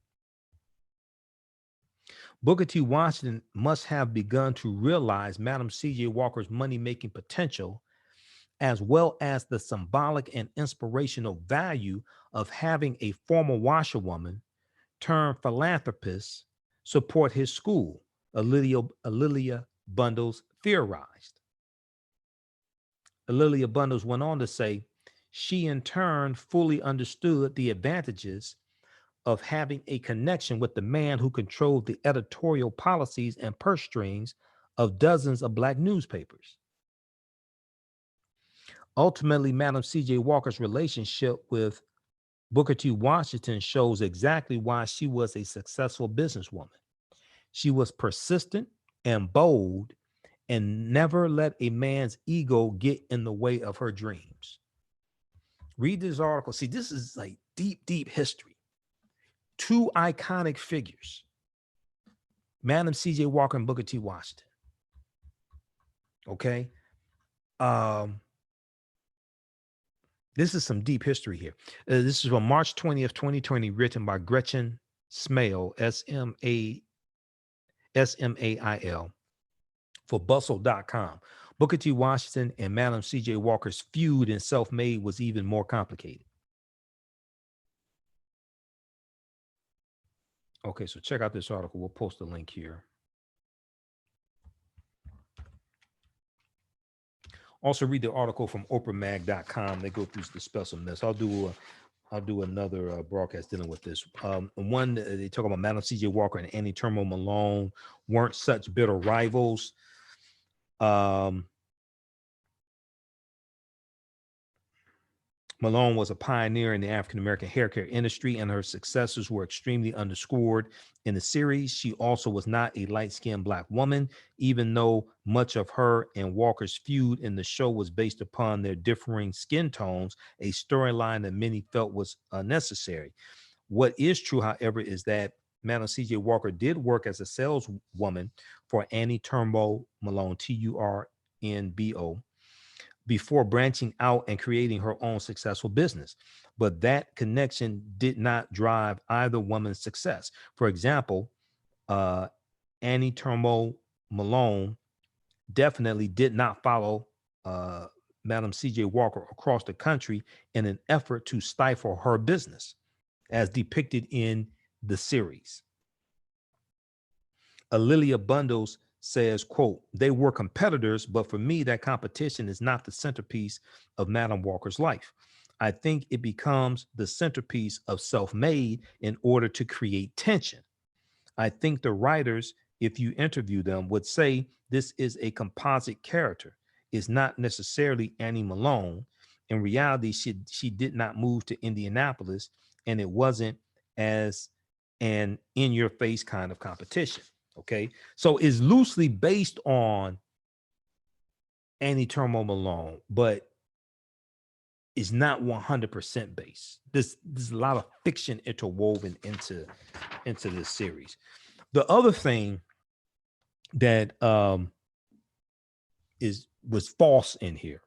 Speaker 1: Booker T. Washington must have begun to realize Madam C.J. Walker's money-making potential, as well as the symbolic and inspirational value of having a former washerwoman turned philanthropist support his school, A'Lelia Bundles theorized. A'Lelia Bundles went on to say, she in turn fully understood the advantages of having a connection with the man who controlled the editorial policies and purse strings of dozens of Black newspapers. Ultimately, Madam C.J. Walker's relationship with Booker T. Washington shows exactly why she was a successful businesswoman. She was persistent and bold and never let a man's ego get in the way of her dreams. Read this article. See, this is like deep, deep history. Two iconic figures, Madam C.J. Walker and Booker T. Washington. Okay. This is some deep history here. This is from March 20th, 2020, written by Gretchen Smail, S-M-A-I-L, for bustle.com. Booker T. Washington and Madam C.J. Walker's feud in Self-Made was even more complicated. Okay, so check out this article. We'll post a link here. Also read the article from oprahmag.com. They go through the specimens. I'll do another broadcast dealing with this. One, they talk about Madam C.J. Walker and Annie Turmo Malone weren't such bitter rivals. Malone was a pioneer in the African-American hair care industry, and her successes were extremely underscored in the series. She also was not a light-skinned Black woman, even though much of her and Walker's feud in the show was based upon their differing skin tones, a storyline that many felt was unnecessary. What is true, however, is that Madam C.J. Walker did work as a saleswoman for Annie Turnbo Malone, T-U-R-N-B-O, before branching out and creating her own successful business. But that connection did not drive either woman's success. For example, Annie Turnbo Malone definitely did not follow Madam C.J. Walker across the country in an effort to stifle her business, as depicted in the series. A'Lelia Bundles says, quote, they were competitors, but for me, that competition is not the centerpiece of Madam Walker's life. I think it becomes the centerpiece of Self-Made in order to create tension. I think the writers, if you interview them, would say this is a composite character. It's not necessarily Annie Malone. In reality, she did not move to Indianapolis, and it wasn't as an in-your-face kind of competition. Okay, so it's loosely based on Annie Turnbo Malone, but it's not 100% based. There's a lot of fiction interwoven into this series. The other thing that was false in here,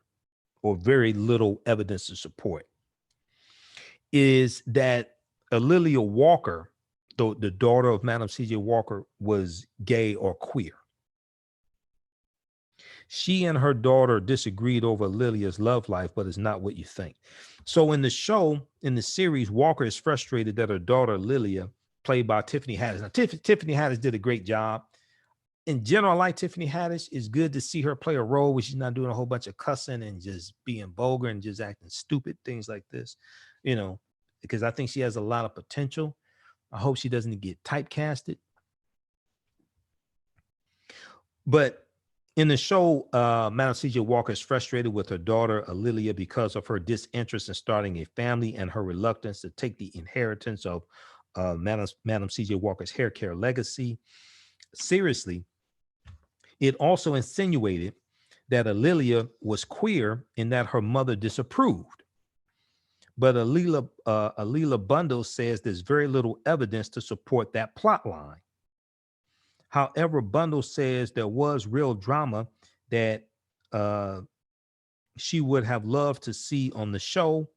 Speaker 1: or very little evidence to support, is that A'Lelia Walker, the daughter of Madam C.J. Walker, was gay or queer. She and her daughter disagreed over Lilia's love life, but it's not what you think. So in the show, in the series, Walker is frustrated that her daughter Lilia, played by Tiffany Haddish. Now, Tiffany Haddish did a great job. In general, I like Tiffany Haddish. It's good to see her play a role where she's not doing a whole bunch of cussing and just being vulgar and just acting stupid, things like this, you know, because I think she has a lot of potential. I hope she doesn't get typecasted. But in the show, Madam C.J. Walker is frustrated with her daughter, Lilia, because of her disinterest in starting a family and her reluctance to take the inheritance of Madam C.J. Walker's hair care legacy seriously. It also insinuated that Lilia was queer and that her mother disapproved. But Alila Bundle says there's very little evidence to support that plot line. However, Bundle says there was real drama that she would have loved to see on the show,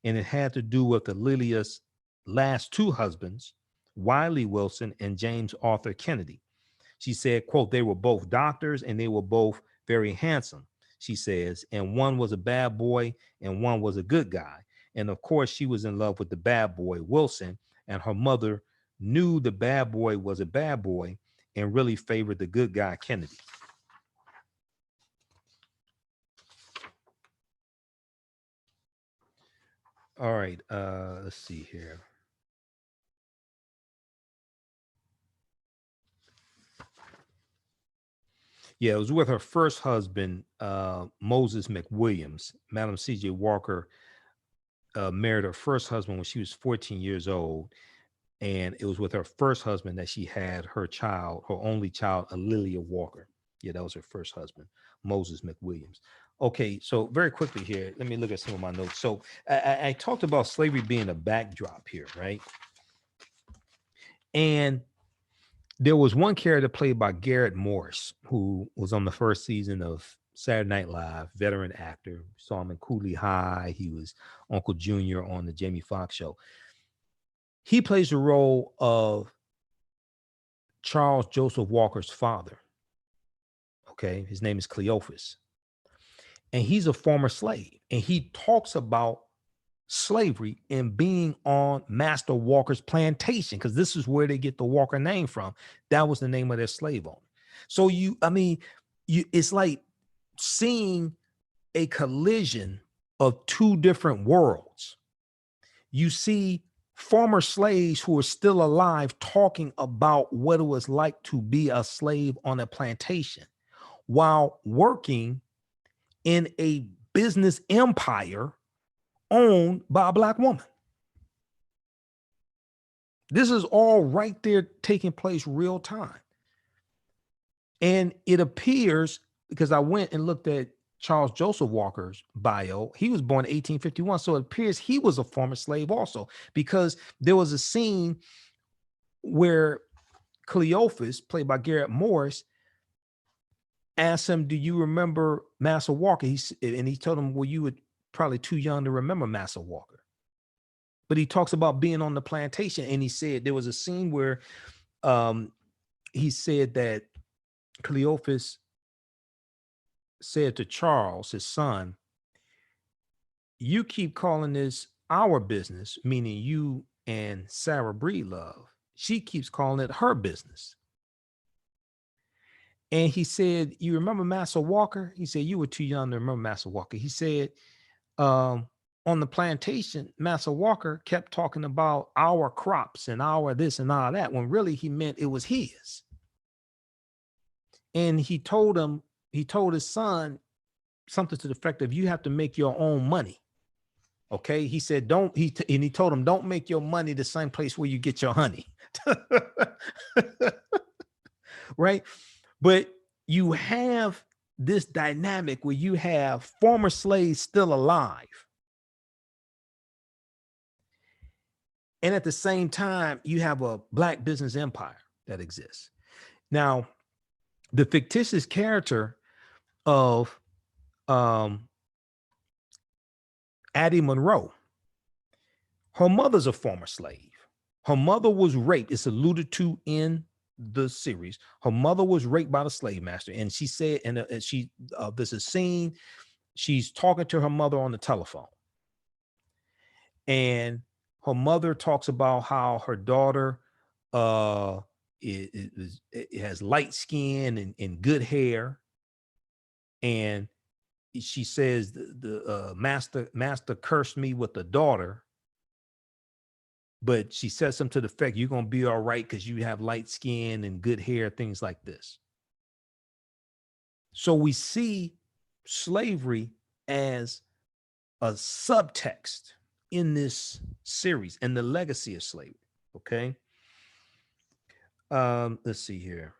Speaker 1: and it had to do with Lilia's last two husbands, Wiley Wilson and James Arthur Kennedy. She said, quote, they were both doctors and they were both very handsome, she says, and one was a bad boy and one was a good guy. And of course, she was in love with the bad boy, Wilson, and her mother knew the bad boy was a bad boy and really favored the good guy, Kennedy. All right, let's see here. Yeah, it was with her first husband, Moses McWilliams. Madam C.J. Walker married her first husband when she was 14 years old. And it was with her first husband that she had her child, her only child, Lilia Walker. Yeah, that was her first husband, Moses McWilliams. Okay, so very quickly here, let me look at some of my notes. So I talked about slavery being a backdrop here, right? And there was one character played by Garrett Morris, who was on the first season of Saturday Night Live, veteran actor. Saw him in Cooley High. He was Uncle Junior on the Jamie Foxx show. He plays the role of Charles Joseph Walker's father. Okay, his name is Cleophas. And he's a former slave. And he talks about slavery and being on Master Walker's plantation, because this is where they get the Walker name from. That was the name of their slave owner. So it's like seeing a collision of two different worlds. You see former slaves who are still alive talking about what it was like to be a slave on a plantation while working in a business empire owned by a Black woman. This is all right there taking place real time. And it appears, because I went and looked at Charles Joseph Walker's bio, he was born in 1851. So it appears he was a former slave also, because there was a scene where Cleophas, played by Garrett Morris, asked him, do you remember Master Walker? And he told him, well, you were probably too young to remember Master Walker. But he talks about being on the plantation. And he said there was a scene where he said that Cleophas said to Charles, his son, you keep calling this our business, meaning you and Sarah Breedlove. She keeps calling it her business. And he said, you remember Master Walker? He said, you were too young to remember Master Walker. He said, on the plantation, Master Walker kept talking about our crops and our this and all that, when really he meant it was his. And he told his son something to the effect of, you have to make your own money. Okay. He said, and he told him, don't make your money the same place where you get your honey. Right. But you have this dynamic where you have former slaves still alive. And at the same time, you have a Black business empire that exists. Now, the fictitious character of Addie Monroe, her mother's a former slave. Her mother was raped. It's alluded to in the series, her mother was raped by the slave master, and she said, and there's a scene. She's talking to her mother on the telephone, and her mother talks about how her daughter it has light skin and good hair, and she says the master cursed me with a daughter, but she says something to the effect, you're going to be all right because you have light skin and good hair, things like this. So we see slavery as a subtext in this series and the legacy of slavery. Okay. Let's see here.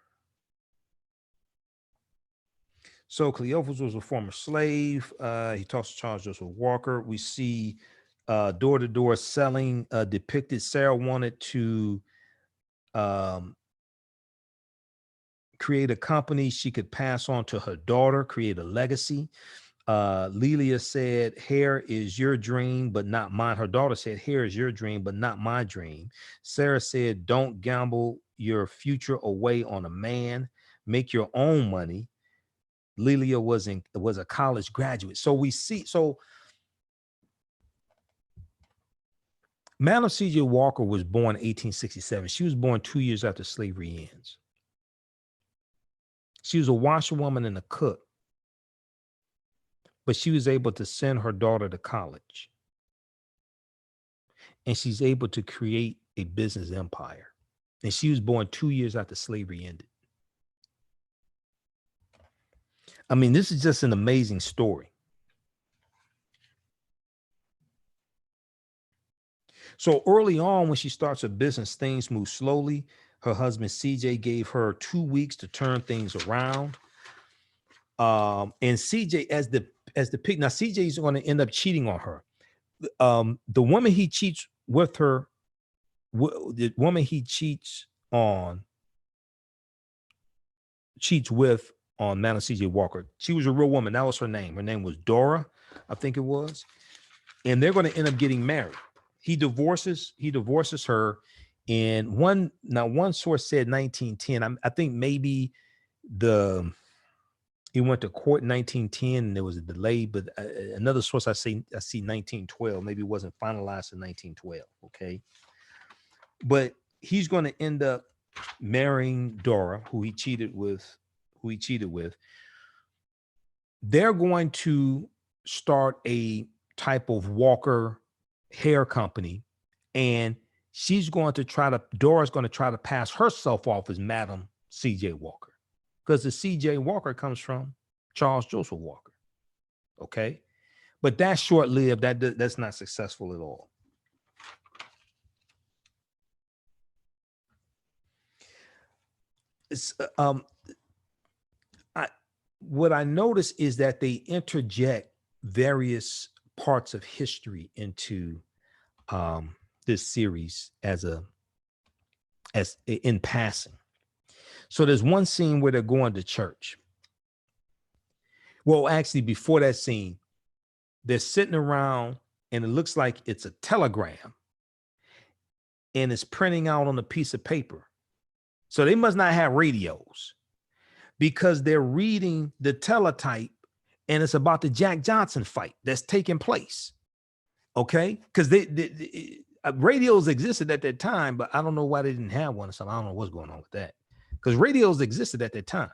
Speaker 1: So Cleophas was a former slave. He talks to Charles Joseph Walker. We see door-to-door selling depicted. Sarah wanted to create a company she could pass on to her daughter, create a legacy. Lelia said, hair is your dream, but not mine. Her daughter said, hair is your dream, but not my dream. Sarah said, don't gamble your future away on a man. Make your own money. Lelia was a college graduate. So we see, Madam C.J. Walker was born in 1867. She was born 2 years after slavery ends. She was a washerwoman and a cook, but she was able to send her daughter to college. And she's able to create a business empire. And she was born 2 years after slavery ended. I mean, this is just an amazing story. So early on, when she starts her business, things move slowly. Her husband, CJ, gave her 2 weeks to turn things around. And CJ, as the pick, now CJ is going to end up cheating on her. The woman he cheats with her, the woman he cheats with on Madam C.J. Walker. She was a real woman. That was her name. Her name was Dora, I think it was. And they're going to end up getting married. He divorces her. And one source said 1910. I think maybe he went to court in 1910 and there was a delay, but another source I see 1912. Maybe it wasn't finalized in 1912. Okay. But he's going to end up marrying Dora, who he cheated with. They're going to start a type of Walker hair company, and Dora's going to try to pass herself off as Madam C.J. Walker, because the C.J. Walker comes from Charles Joseph Walker. Okay. But that's short-lived. That's not successful at all. What I notice is that they interject various parts of history into this series as in passing. So there's one scene where they're going to church. Well, actually, before that scene, they're sitting around and it looks like it's a telegram and it's printing out on a piece of paper. So they must not have radios, because they're reading the teletype and it's about the Jack Johnson fight that's taking place. Okay. Because radios existed at that time, but I don't know why they didn't have one or something. I don't know what's going on with that, because radios existed at that time.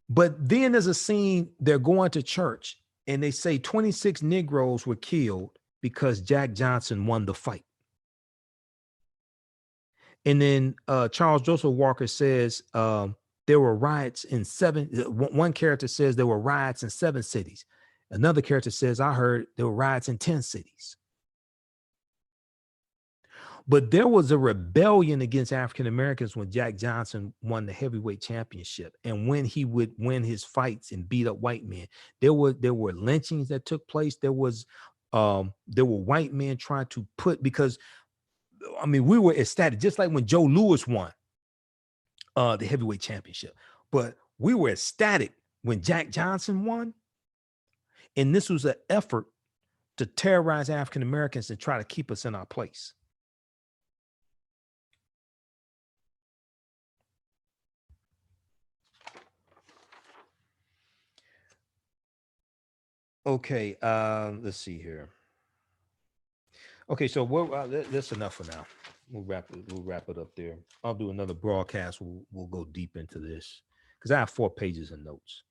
Speaker 1: But then there's a scene, they're going to church and they say 26 Negroes were killed because Jack Johnson won the fight. And then Charles Joseph Walker says there were riots in one character says there were riots in 7 cities. Another character says, I heard there were riots in 10 cities. But there was a rebellion against African Americans when Jack Johnson won the heavyweight championship. And when he would win his fights and beat up white men, there were lynchings that took place. There were white men trying to because I mean, we were ecstatic, just like when Joe Louis won the heavyweight championship. But we were ecstatic when Jack Johnson won. And this was an effort to terrorize African Americans and try to keep us in our place. Okay, let's see here. Okay, so that's enough for now. We'll wrap it up there. I'll do another broadcast. We'll go deep into this because I have 4 pages of notes.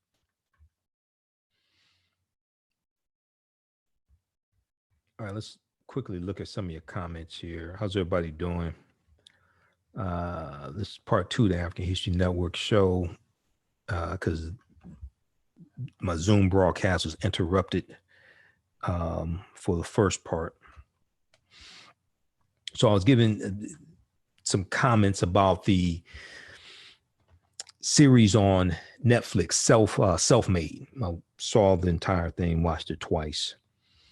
Speaker 1: All right, let's quickly look at some of your comments here. How's everybody doing? This is part 2 of the African History Network show because my Zoom broadcast was interrupted for the first part. So I was giving some comments about the series on Netflix, Self-Made. I saw the entire thing, watched it twice.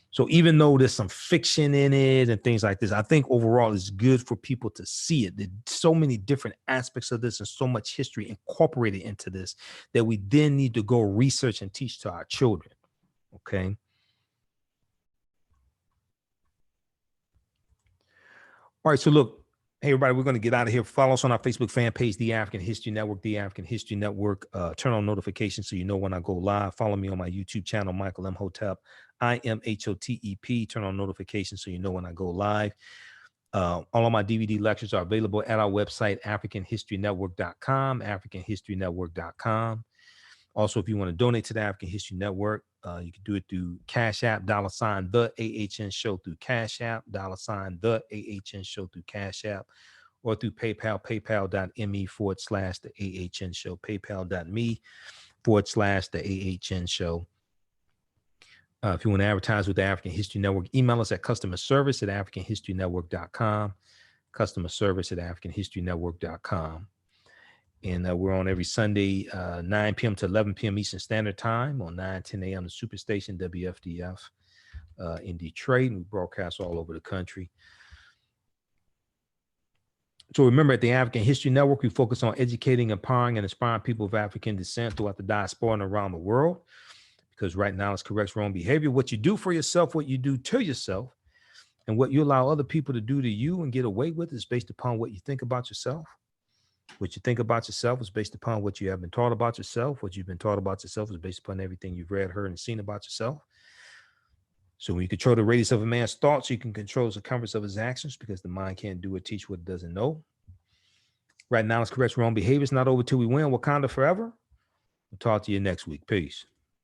Speaker 1: So even though there's some fiction in it and things like this, I think overall it's good for people to see it. There's so many different aspects of this and so much history incorporated into this that we then need to go research and teach to our children. Okay. All right. So look, hey, everybody, we're going to get out of here. Follow us on our Facebook fan page, The African History Network, The African History Network. Turn on notifications so you know when I go live. Follow me on my YouTube channel, Michael Imhotep, IMHOTEP. Turn on notifications so you know when I go live. All of my DVD lectures are available at our website, AfricanHistoryNetwork.com, AfricanHistoryNetwork.com. Also, if you want to donate to the African History Network, you can do it through Cash App, $ the AHN Show through Cash App, $ the AHN Show through Cash App, or through PayPal, paypal.me/the AHN Show, paypal.me/the AHN Show. If you want to advertise with the African History Network, email us at customerservice@AfricanHistoryNetwork.com, customerservice@AfricanHistoryNetwork.com. And we're on every Sunday, 9 p.m. to 11 p.m. Eastern Standard Time on 9:10 a.m. the Superstation WFDF in Detroit. And we broadcast all over the country. So remember, at the African History Network, we focus on educating, empowering, and inspiring people of African descent throughout the diaspora and around the world. Because right now, it's correct wrong behavior. What you do for yourself, what you do to yourself, and what you allow other people to do to you and get away with is based upon what you think about yourself. What you think about yourself is based upon what you have been taught about yourself. What you've been taught about yourself is based upon everything you've read, heard, and seen about yourself. So when you control the radius of a man's thoughts, you can control the circumference of his actions, because the mind can't do or teach what it doesn't know. Right now, it's correct wrong behavior. It's not over till we win. Wakanda forever. We'll talk to you next week. Peace.